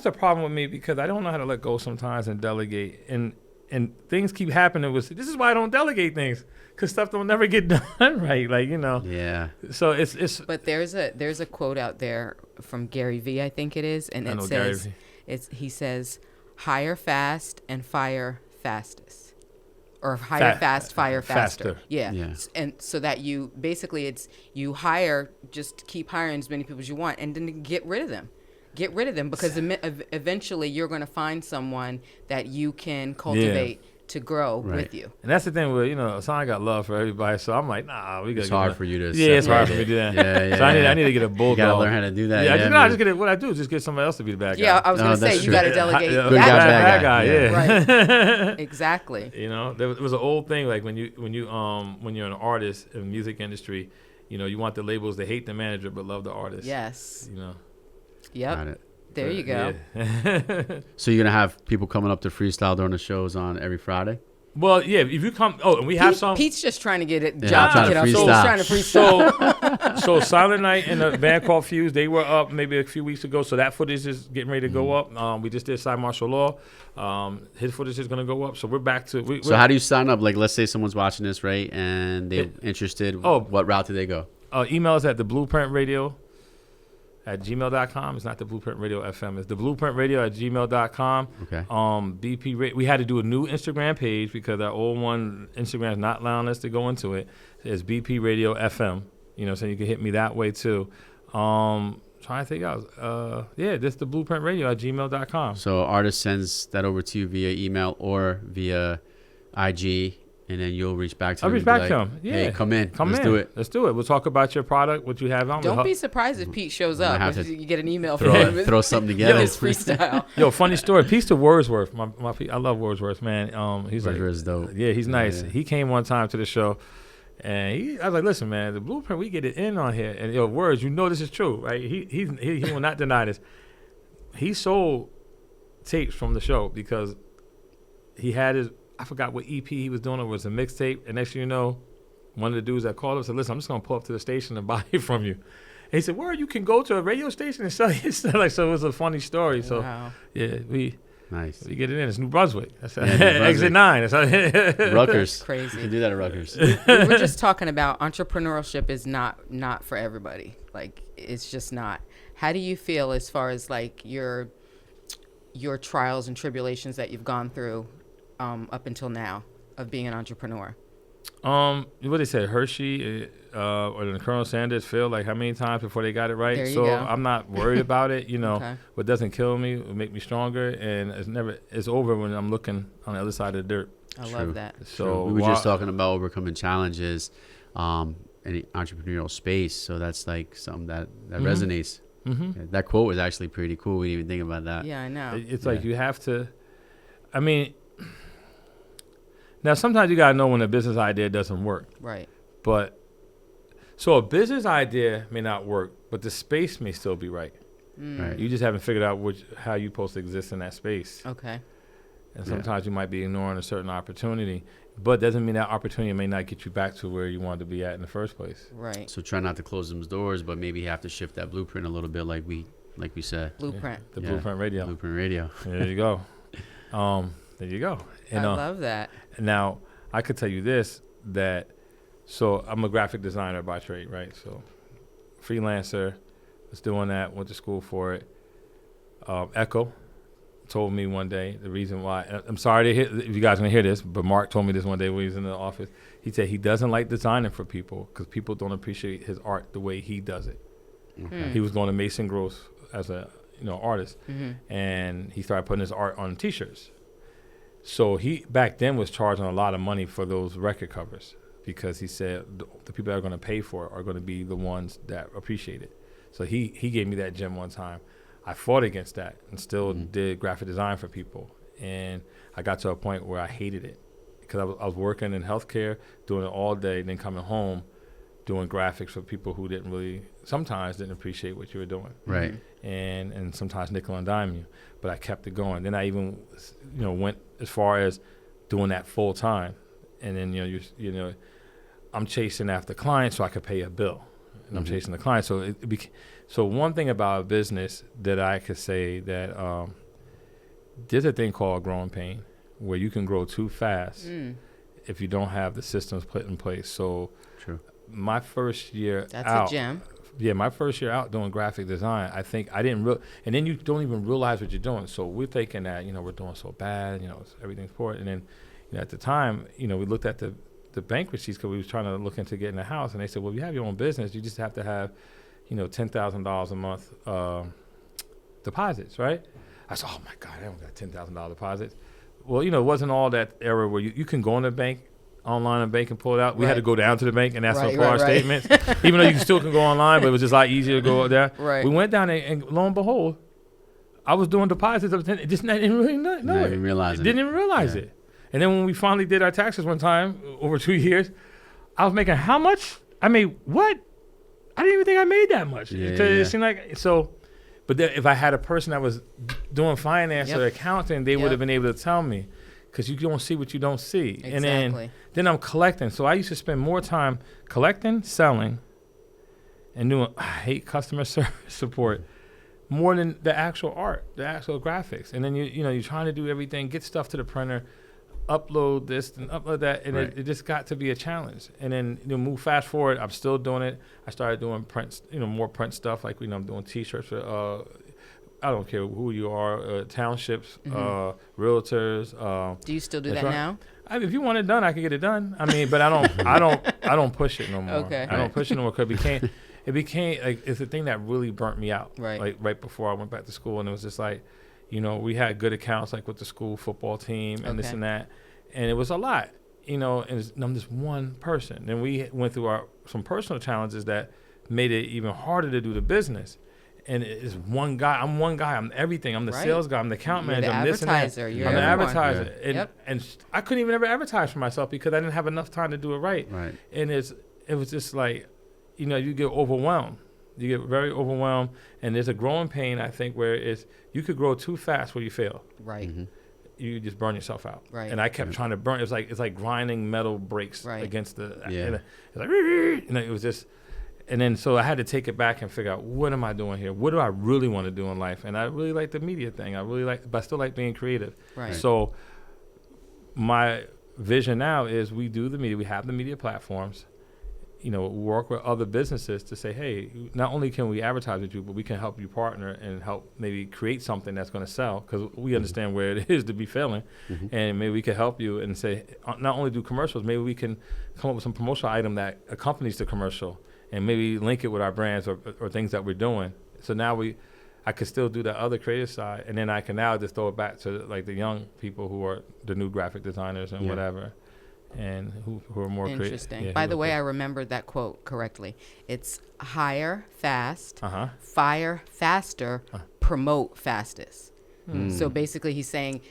Speaker 3: the problem with me, because I don't know how to let go sometimes and delegate. And things keep happening. This is why I don't delegate things, because stuff don't never get done right. Like,
Speaker 2: Yeah.
Speaker 3: So it's.
Speaker 4: But there's a quote out there from Gary V, I think it is, and it says, he says, hire fast and fire fastest, or hire fast, fire faster. Yeah. And so that you basically you hire, just keep hiring as many people as you want, and then get rid of them. Get rid of them, because eventually you're going to find someone that you can cultivate to grow with you.
Speaker 3: And that's the thing with, Hassan got love for everybody, so I'm like, nah, we got.
Speaker 2: It's hard for you to.
Speaker 3: Yeah, it's hard for me to do that.
Speaker 2: Yeah.
Speaker 3: So I need to get a bulldog.
Speaker 2: You gotta learn how to do that.
Speaker 3: I just get it. What I do is just get somebody else to be the bad guy.
Speaker 4: Yeah, I was going to say, you got to delegate.
Speaker 2: Good guy, bad guy.
Speaker 3: Yeah.
Speaker 4: Right. Exactly.
Speaker 3: There was an old thing, like when you're an artist in the music industry, you want the labels to hate the manager but love the artist.
Speaker 4: Yes.
Speaker 2: Yep. Got it.
Speaker 4: There you go.
Speaker 3: Yeah.
Speaker 2: So you're gonna have people coming up to freestyle during the shows on every Friday?
Speaker 3: Well, yeah. If you come, and we have some.
Speaker 4: Pete's just trying to get it.
Speaker 2: Yeah, I'm trying to freestyle.
Speaker 4: He's trying to freestyle.
Speaker 3: So Silent Night and a band called Fuse, they were up maybe a few weeks ago. So that footage is getting ready to go up. We just did Side Martial Law. His footage is gonna go up. So we're back to.
Speaker 2: So how do you sign up? Like, let's say someone's watching this, right, and they're interested. What route do they go?
Speaker 3: Email us at theblueprintradio@gmail.com. It's not the Blueprint Radio FM. It's the blueprintradio@gmail.com.
Speaker 2: Okay.
Speaker 3: BP. We had to do a new Instagram page because our old one Instagram is not allowing us to go into it. It's BP Radio FM. So you can hit me that way too. Trying to think out. Just the blueprintradio@gmail.com.
Speaker 2: So artist sends that over to you via email or via IG. And then you'll reach back to him.
Speaker 3: I'll reach back to him. Yeah.
Speaker 2: Hey, come in. Let's do it.
Speaker 3: Let's do it. We'll talk about your product, what you have on.
Speaker 4: Don't be surprised if Pete shows up. If you get an email from him.
Speaker 2: Throw something together.
Speaker 4: His freestyle.
Speaker 3: Yo, funny story. Peace to Wordsworth. I love Wordsworth, man. He's
Speaker 2: Wordsworth's dope.
Speaker 3: Yeah, he's nice.
Speaker 2: Yeah.
Speaker 3: He came one time to the show, and I was like, listen, man, the Blueprint, we get it in on here. And Words, this is true, right? He will not deny this. He sold tapes from the show because he had his. I forgot what EP he was doing. It was a mixtape. And next thing you know, one of the dudes that called us said, listen, I'm just going to pull up to the station and buy it from you. And he said, you can go to a radio station and sell your stuff. So it was a funny story. So, we get it in. It's New Brunswick. That's Exit 9.
Speaker 2: Rutgers.
Speaker 4: That's crazy.
Speaker 2: You can do that at Rutgers.
Speaker 4: We were just talking about entrepreneurship is not for everybody. Like, it's just not. How do you feel as far as, like, your trials and tribulations that you've gone through up until now of being an entrepreneur?
Speaker 3: What they said, Hershey or the Colonel Sanders feel like how many times before they got it right. So go. I'm not worried about it. Okay. What doesn't kill me will make me stronger, and it's over when I'm looking on the other side of the dirt.
Speaker 4: I love that.
Speaker 2: So we were just talking about overcoming challenges in the entrepreneurial space. So that's like something that resonates. Mm-hmm. Yeah, that quote was actually pretty cool. We didn't even think about that.
Speaker 4: Yeah, I know.
Speaker 3: It's like you have to. I mean. Now, sometimes you got to know when a business idea doesn't work.
Speaker 4: Right.
Speaker 3: But, so a business idea may not work, but the space may still be right. Right. You just haven't figured out how you're supposed to exist in that space.
Speaker 4: Okay.
Speaker 3: And sometimes you might be ignoring a certain opportunity, but doesn't mean that opportunity may not get you back to where you wanted to be at in the first place.
Speaker 4: Right.
Speaker 2: So try not to close those doors, but maybe you have to shift that blueprint a little bit like we said.
Speaker 4: Blueprint.
Speaker 3: The Blueprint Radio.
Speaker 2: Blueprint Radio.
Speaker 3: There you go. There you go.
Speaker 4: I love that.
Speaker 3: Now, I could tell you this, so I'm a graphic designer by trade, right? So freelancer, was doing that, went to school for it. Echo told me one day the reason why, I'm sorry if you guys are going to hear this, but Mark told me this one day when he was in the office. He said he doesn't like designing for people because people don't appreciate his art the way he does it. Okay. He was going to Mason Gross as a artist, and he started putting his art on T-shirts. So he back then was charging a lot of money for those record covers because he said the people that are going to pay for it are going to be the ones that appreciate it. So he gave me that gem one time. I fought against that and still did graphic design for people. And I got to a point where I hated it because I was working in healthcare, doing it all day, then coming home, doing graphics for people who sometimes didn't appreciate what you were doing.
Speaker 2: Right.
Speaker 3: And sometimes nickel and dime you. But I kept it going. Then I even, went as far as doing that full time. And then, I'm chasing after clients so I could pay a bill. And I'm chasing the client. So so one thing about a business that I could say that there's a thing called growing pain where you can grow too fast if you don't have the systems put in place. So
Speaker 2: true.
Speaker 3: My first year
Speaker 4: That's
Speaker 3: out.
Speaker 4: a gem.
Speaker 3: Yeah, my first year out doing graphic design, I think I didn't and then you don't even realize what you're doing. So we're thinking that, we're doing so bad, everything's poor. And then, at the time, we looked at the bankruptcies because we was trying to look into getting a house. And they said, well, if you have your own business, you just have to have, $10,000 a month deposits, right? I said, oh, my God, I don't got $10,000 deposits. Well, it wasn't all that era where you can go in the bank, online and bank and pull it out. We had to go down to the bank and ask for our statements, even though you still can go online, but it was just a lot easier to go there.
Speaker 4: Right.
Speaker 3: We went down there and lo and behold, I was doing deposits of 10. Just didn't really know it.
Speaker 2: Didn't even realize
Speaker 3: it. And then when we finally did our taxes one time over 2 years, I was making how much? I made what? I didn't even think I made that much. It seemed like so. But then if I had a person that was doing finance or accounting, they would have been able to tell me. Because you don't see what you don't see.
Speaker 4: Exactly.
Speaker 3: And then I'm collecting. So I used to spend more time collecting, selling, and doing, I hate customer service support more than the actual art, the actual graphics. And then, you're trying to do everything, get stuff to the printer, upload this and upload that. And it just got to be a challenge. And then, move fast forward, I'm still doing it. I started doing prints, more print stuff. Like, I'm doing T-shirts for, I don't care who you are, townships, realtors.
Speaker 4: Do you still do that now?
Speaker 3: If you want it done, I can get it done. I mean, but I don't push it no more.
Speaker 4: Okay.
Speaker 3: I don't push it no more because it became like it's a thing that really burnt me out.
Speaker 4: Right.
Speaker 3: Like right before I went back to school, and it was just like, we had good accounts like with the school football team and this and that, and it was a lot. And I'm just one person. Then we went through some personal challenges that made it even harder to do the business. And it's one guy. I'm one guy. I'm everything. I'm the sales guy. I'm the account manager. I'm this and that.
Speaker 4: You're
Speaker 3: I'm the advertiser.
Speaker 2: Yeah.
Speaker 3: And I couldn't even ever advertise for myself because I didn't have enough time to do it right.
Speaker 2: Right.
Speaker 3: And it was just like, you get overwhelmed. You get very overwhelmed. And there's a growing pain, I think, where you could grow too fast where you fail.
Speaker 4: Right.
Speaker 2: Mm-hmm.
Speaker 3: You just burn yourself out.
Speaker 4: Right.
Speaker 3: And I kept trying to burn. It's like grinding metal brakes against the.
Speaker 2: Yeah.
Speaker 3: It's like, and it was just. And then so I had to take it back and figure out, what am I doing here? What do I really want to do in life? And I really like the media thing. But I still like being creative.
Speaker 4: Right.
Speaker 3: So my vision now is we do the media. We have the media platforms, work with other businesses to say, hey, not only can we advertise with you, but we can help you partner and help maybe create something that's going to sell because we understand where it is to be failing. Mm-hmm. And maybe we can help you and say, not only do commercials, maybe we can come up with some promotional item that accompanies the commercial. And maybe link it with our brands or things that we're doing. So now I could still do that other creative side, and then I can now just throw it back to like the young people who are the new graphic designers and whatever, and who are more creative.
Speaker 4: Interesting. Yeah, by the way, I remembered that quote correctly. It's hire fast, fire faster, promote fastest. So basically, he's saying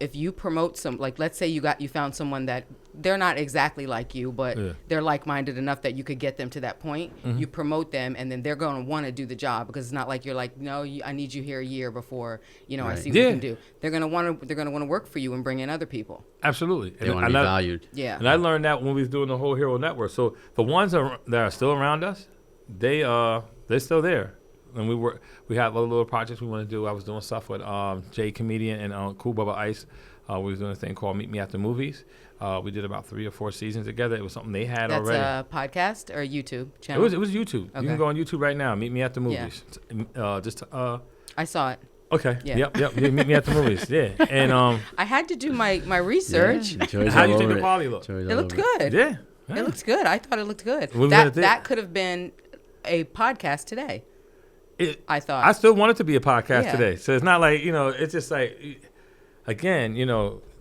Speaker 4: if you promote let's say you found someone that they're not exactly like you, but they're like-minded enough that you could get them to that point. Mm-hmm. You promote them, and then they're going to want to do the job because it's not like you're like, no, I need you here a year before I see what you can do. They're going to want to work for you and bring in other people.
Speaker 3: Absolutely,
Speaker 2: they want to be valued.
Speaker 3: Yeah, and I learned that when we was doing the whole Hero Network. So the ones that are still around us, they're still there. And we have other little projects we want to do. I was doing stuff with Jay Comedian and Cool Bubba Ice. We was doing a thing called Meet Me at the Movies. We did about 3 or 4 seasons together. It was something they had already.
Speaker 4: That's a podcast or a YouTube channel?
Speaker 3: It was YouTube. Okay. You can go on YouTube right now. Meet Me at the Movies. Yeah.
Speaker 4: I saw it.
Speaker 3: Okay. Yeah. Yep. Meet Me at the Movies. Yeah. And
Speaker 4: I had to do my research.
Speaker 3: Yeah. How do you think the quality looked?
Speaker 4: It looked good.
Speaker 3: Yeah.
Speaker 4: It looked good. I thought it looked good. That could have been a podcast today. I thought.
Speaker 3: I still want it to be a podcast today. So it's not like, it's just like, again,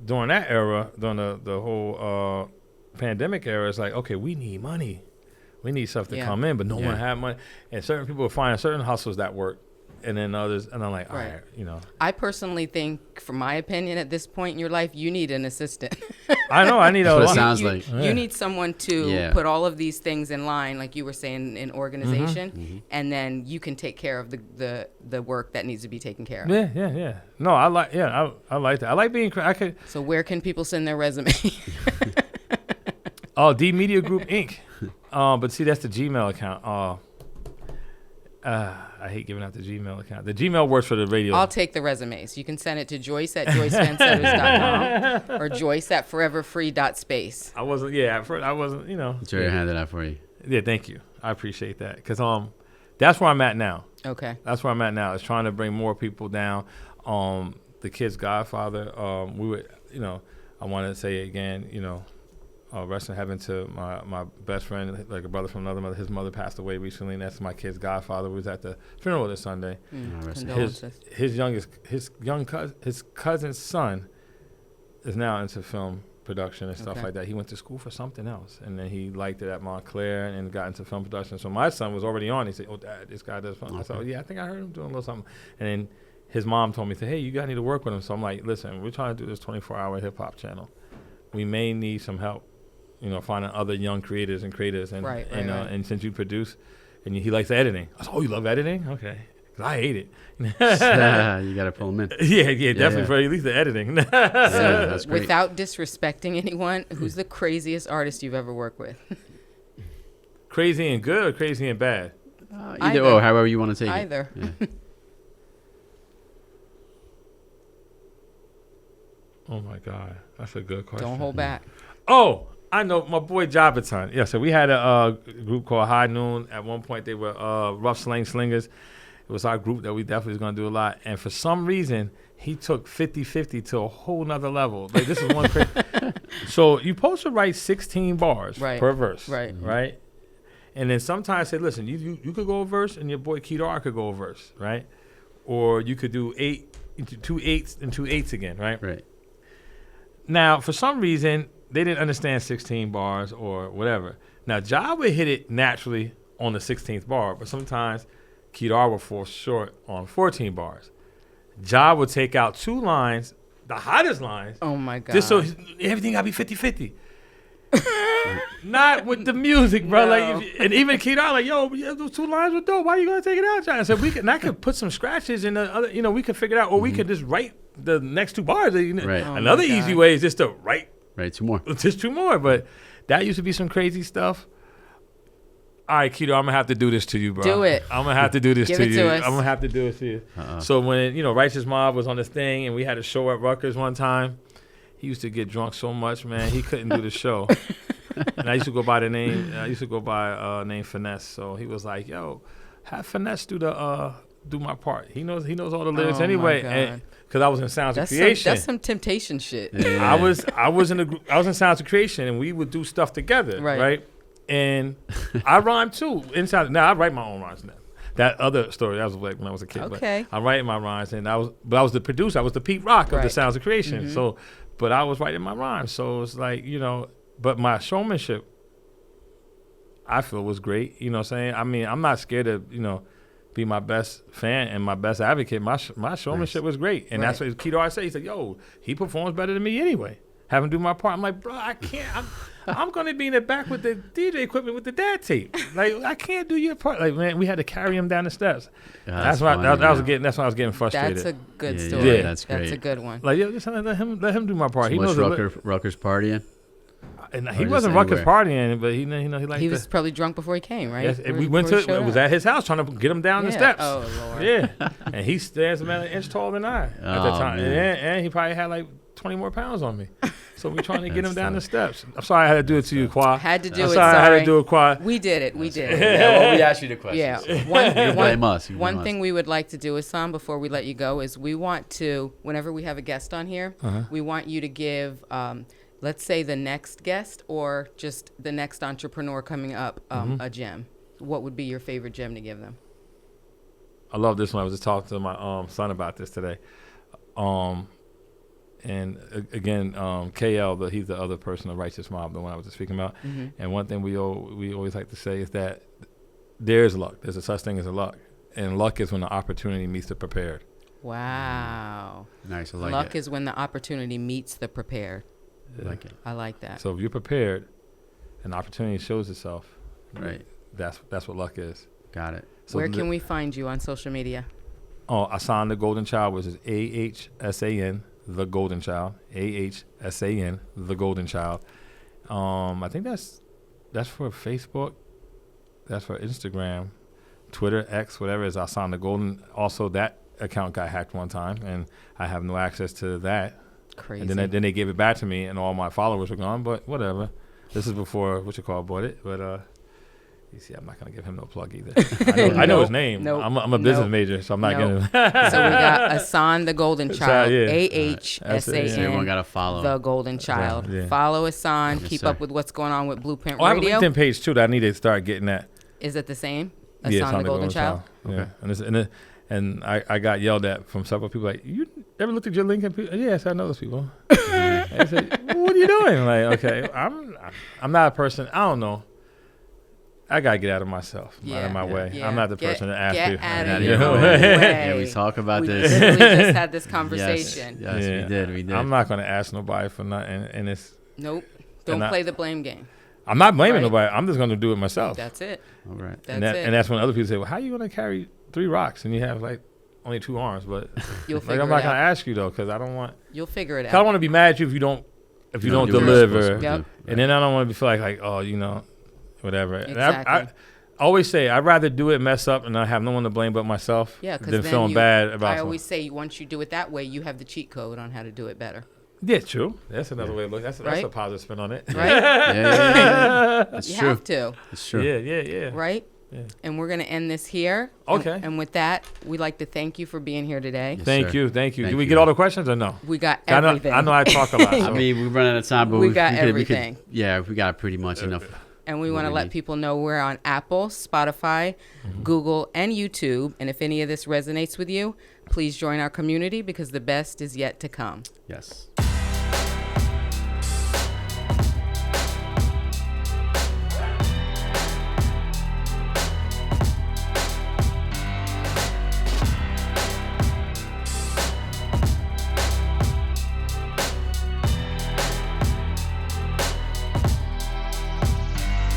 Speaker 3: during that era, during the whole pandemic era, it's like, okay, we need money. We need stuff to come in, but no one had money. And certain people were finding certain hustles that work. And then others, and I'm like, all right, you know.
Speaker 4: I personally think, from my opinion, at this point in your life, you need an assistant.
Speaker 3: I know, I need
Speaker 2: a lot. Sounds like.
Speaker 4: You need someone to put all of these things in line, like you were saying, in organization, and then you can take care of the work that needs to be taken care of.
Speaker 3: Yeah. No, I like that. I like being.
Speaker 4: So where can people send their resume?
Speaker 3: D Media Group Inc. But see, that's the Gmail account. I hate giving out the Gmail account. The Gmail works for the radio.
Speaker 4: I'll take the resumes. You can send it to joyce@joycevansetters.com or joyce@foreverfree.space.
Speaker 3: I wasn't, you know.
Speaker 2: Jerry handed that for you.
Speaker 3: Yeah, thank you. I appreciate that. Because that's where I'm at now.
Speaker 4: Okay.
Speaker 3: That's where I'm at now. Is trying to bring more people down. The kid's godfather, we would, you know, I want to say again, you know, rest in heaven to my best friend, like a brother from another mother. His mother passed away recently, and that's my kid's godfather. We was at the funeral this Sunday. His cousin's son is now into film production and stuff like that. He went to school for something else, and then he liked it at Montclair and got into film production. So my son was already on. He said, "Oh, Dad, this guy does film." I said, "Oh, yeah, I think I heard him doing a little something." And then his mom told me, "Hey, you guys need to work with him." So I'm like, "Listen, we're trying to do this 24-hour hip hop channel. We may need some help." You know, finding other young creators and and since you produce, and he likes editing. I said, "Oh, you love editing? Okay, 'cause I hate it."
Speaker 2: You got to pull him in.
Speaker 3: Yeah, definitely for at least the editing.
Speaker 4: So, that's great. Without disrespecting anyone, who's the craziest artist you've ever worked with?
Speaker 3: Crazy and good, or crazy and bad?
Speaker 2: Either or, however you want to take it.
Speaker 4: Either. Yeah.
Speaker 3: Oh my God, that's a good question.
Speaker 4: Don't hold back.
Speaker 3: Oh. I know my boy Jobaton. Yeah, so we had a group called High Noon. At one point, they were Rough Slang Slingers. It was our group that we definitely was going to do a lot. And for some reason, he took 50-50 to a whole nother level. Like, this is one crazy. So you're supposed to write 16 bars per verse. Right. Right? And then sometimes say, listen, you could go a verse, and your boy Kedar could go a verse, right? Or you could do 8 into 2 8s and 2 8s again, right?
Speaker 2: Right.
Speaker 3: Now, for some reason, they didn't understand 16 bars or whatever. Now, Ja would hit it naturally on the 16th bar, but sometimes Kedar would fall short on 14 bars. Ja would take out 2 lines, the hottest lines.
Speaker 4: Oh, my God.
Speaker 3: Just so everything got to be 50-50. Not with the music, bro. No. Like, and even Kedar, like, yo, those 2 lines were dope. Why you going to take it out, Ja? I said, I could put some scratches in the other, you know, we could figure it out, or we could just write the next 2 bars. You know?
Speaker 2: Right.
Speaker 3: Another easy way is just to write.
Speaker 2: Right, 2 more.
Speaker 3: Just 2 more, but that used to be some crazy stuff. All right, Keto, I'm going to have to do this to you, bro.
Speaker 4: Do it.
Speaker 3: I'm going to have to do this
Speaker 4: to
Speaker 3: you.
Speaker 4: Us.
Speaker 3: I'm going to have to do it to you. So when, you know, Righteous Mob was on this thing and we had a show at Rutgers one time, he used to get drunk so much, man, he couldn't do the show. And I used to go by name Finesse. So he was like, yo, have Finesse do my part. He knows all the lyrics anyway. Because I was in Sounds of Creation.
Speaker 4: That's some Temptation shit.
Speaker 3: Yeah. I was in Sounds of Creation, and we would do stuff together, right? And I rhyme too. Now I write my own rhymes now. That other story, that was like when I was a kid.
Speaker 4: Okay.
Speaker 3: But I'm writing my rhymes, and I was the producer. I was the Pete Rock of the Sounds of Creation. Mm-hmm. So, but I was writing my rhymes. So it's like, you know, but my showmanship, I feel, was great. You know what I'm saying? I mean, I'm not scared to, you know, be my best fan and my best advocate. My showmanship was great. And that's what Kedar said. He said, yo, he performs better than me anyway. Have him do my part. I'm like, bro, I can't. I'm going to be in the back with the DJ equipment with the dad tape. Like, I can't do your part. Like, man, we had to carry him down the steps. That's why I was getting frustrated.
Speaker 4: That's a good story.
Speaker 2: Yeah, that's great.
Speaker 4: That's a good one.
Speaker 3: Like, yo, just let him do my part.
Speaker 2: So
Speaker 3: he knows
Speaker 2: Rutgers partying.
Speaker 3: And he wasn't Rutgers partying, but he liked.
Speaker 4: He was probably drunk before he came, right?
Speaker 3: Yes, we went to. It was at his house trying to get him down the steps.
Speaker 4: Oh Lord.
Speaker 3: Yeah, and he stands about an inch taller than I at the time, and he probably had like 20 more pounds on me. So we're trying to get him down the steps. I'm sorry I had to do it to you, Qua.
Speaker 4: Had to do
Speaker 3: it.
Speaker 4: Sorry,
Speaker 3: I had to do it, Qua.
Speaker 4: We did it.
Speaker 2: Yeah, well, we asked you the questions.
Speaker 4: Yeah. One thing we would like to do, Ahsan, before we let you go, is we want to, whenever we have a guest on here, we want you to give, let's say the next guest or just the next entrepreneur coming up, a gem. What would be your favorite gem to give them? I
Speaker 3: love this one. I was just talking to my son about this today. And again, KL, he's the other person, the righteous mob, the one I was just speaking about.
Speaker 4: Mm-hmm.
Speaker 3: And one thing we always like to say is that there's luck. There's a such thing as a luck. And luck is when the opportunity meets the prepared.
Speaker 4: Wow.
Speaker 2: Nice. I like
Speaker 4: Luck
Speaker 2: it.
Speaker 4: is when the opportunity meets the prepared.
Speaker 2: I like it.
Speaker 4: I like that.
Speaker 3: So if you're prepared and opportunity shows itself,
Speaker 2: Right.
Speaker 3: that's what luck is.
Speaker 2: Got it.
Speaker 3: So
Speaker 4: Where can we find you on social media?
Speaker 3: Oh, AHSAN the Golden Child, which is AHSAN the Golden Child. AHSAN the Golden Child. I think that's for Facebook. That's for Instagram, Twitter, X, whatever is AHSAN the Golden. Also, that account got hacked one time, and I have no access to that.
Speaker 4: Crazy.
Speaker 3: And then they gave it back to me, and all my followers were gone. But whatever. This is before bought it. But you see, I'm not gonna give him no plug either. I know his name.
Speaker 4: Nope.
Speaker 3: I'm a business major, so I'm not
Speaker 4: Nope.
Speaker 3: gonna.
Speaker 4: So we got AHSAN the Golden Child.
Speaker 3: Yeah.
Speaker 4: AHSAN.
Speaker 2: So everyone got to follow.
Speaker 4: The Golden Child.
Speaker 3: Yeah.
Speaker 4: Follow AHSAN.
Speaker 2: Yes,
Speaker 4: Keep
Speaker 2: sir.
Speaker 4: up with what's going on with Blueprint
Speaker 3: Oh, I have a
Speaker 4: Radio.
Speaker 3: LinkedIn page too that I need to start getting that.
Speaker 4: Is it the same?
Speaker 3: Yeah,
Speaker 4: AHSAN the Golden Child.
Speaker 3: Yeah, and I got yelled at from several people like, you ever looked at your LinkedIn? Yes, I know those people. I said, what are you doing? Like, okay, I'm not a person. I don't know. I gotta get out of myself, out of my way.
Speaker 4: Yeah.
Speaker 3: I'm not the person to ask people.
Speaker 4: Out
Speaker 2: Out
Speaker 4: of
Speaker 2: of
Speaker 4: your
Speaker 2: your
Speaker 4: way.
Speaker 2: Yeah, we talk about
Speaker 4: we
Speaker 2: this.
Speaker 4: literally just had this conversation.
Speaker 2: Yes,
Speaker 3: Yeah.
Speaker 2: we did.
Speaker 3: I'm not gonna ask nobody for nothing, and it's.
Speaker 4: Nope. Don't play the blame game.
Speaker 3: I'm not blaming
Speaker 4: Right.
Speaker 3: nobody. I'm just gonna do it myself.
Speaker 4: That's it.
Speaker 2: All right.
Speaker 4: That's
Speaker 3: and
Speaker 4: it.
Speaker 3: and that's when other people say, well, how are you gonna carry 3 rocks and you have like only 2 arms? But
Speaker 4: You'll
Speaker 3: like,
Speaker 4: figure
Speaker 3: I'm
Speaker 4: it
Speaker 3: not gonna
Speaker 4: out.
Speaker 3: ask you though, because I don't want.
Speaker 4: You'll figure it
Speaker 3: I don't
Speaker 4: out.
Speaker 3: want to be mad at you if you don't
Speaker 2: do what you're
Speaker 3: deliver.
Speaker 2: supposed to
Speaker 4: Yep.
Speaker 2: do.
Speaker 3: And then I don't want to be feel like oh, whatever. And
Speaker 4: Exactly.
Speaker 3: I always say I'd rather do it, mess up, and I have no one to blame but myself.
Speaker 4: Yeah, because
Speaker 3: than
Speaker 4: then
Speaker 3: feeling bad about.
Speaker 4: I
Speaker 3: something.
Speaker 4: always say once you do it that way, you have the cheat code on how to do it better.
Speaker 3: Yeah, true. That's another way to look. That's
Speaker 4: Right?
Speaker 3: a positive spin on it.
Speaker 4: Right?
Speaker 2: Yeah. That's
Speaker 4: You
Speaker 2: true.
Speaker 4: have to.
Speaker 2: It's true.
Speaker 3: Yeah.
Speaker 4: Right?
Speaker 3: Yeah.
Speaker 4: And we're going to end this here.
Speaker 3: Okay.
Speaker 4: And with that, we'd like to thank you for being here today.
Speaker 2: Yes,
Speaker 3: Thank
Speaker 2: sir.
Speaker 3: you.
Speaker 2: Thank
Speaker 3: Did we
Speaker 2: you.
Speaker 3: get all the questions or no?
Speaker 4: We got
Speaker 3: I know,
Speaker 4: everything.
Speaker 3: I know I talk a lot.
Speaker 2: I
Speaker 3: so-
Speaker 2: mean, we run out of time, but
Speaker 4: We got
Speaker 2: we could,
Speaker 4: everything.
Speaker 2: we got pretty much enough.
Speaker 4: And we
Speaker 2: What
Speaker 4: want to
Speaker 2: we
Speaker 4: let
Speaker 2: need.
Speaker 4: people know we're on Apple, Spotify, Google, and YouTube. And if any of this resonates with you, please join our community because the best is yet to come.
Speaker 2: Yes.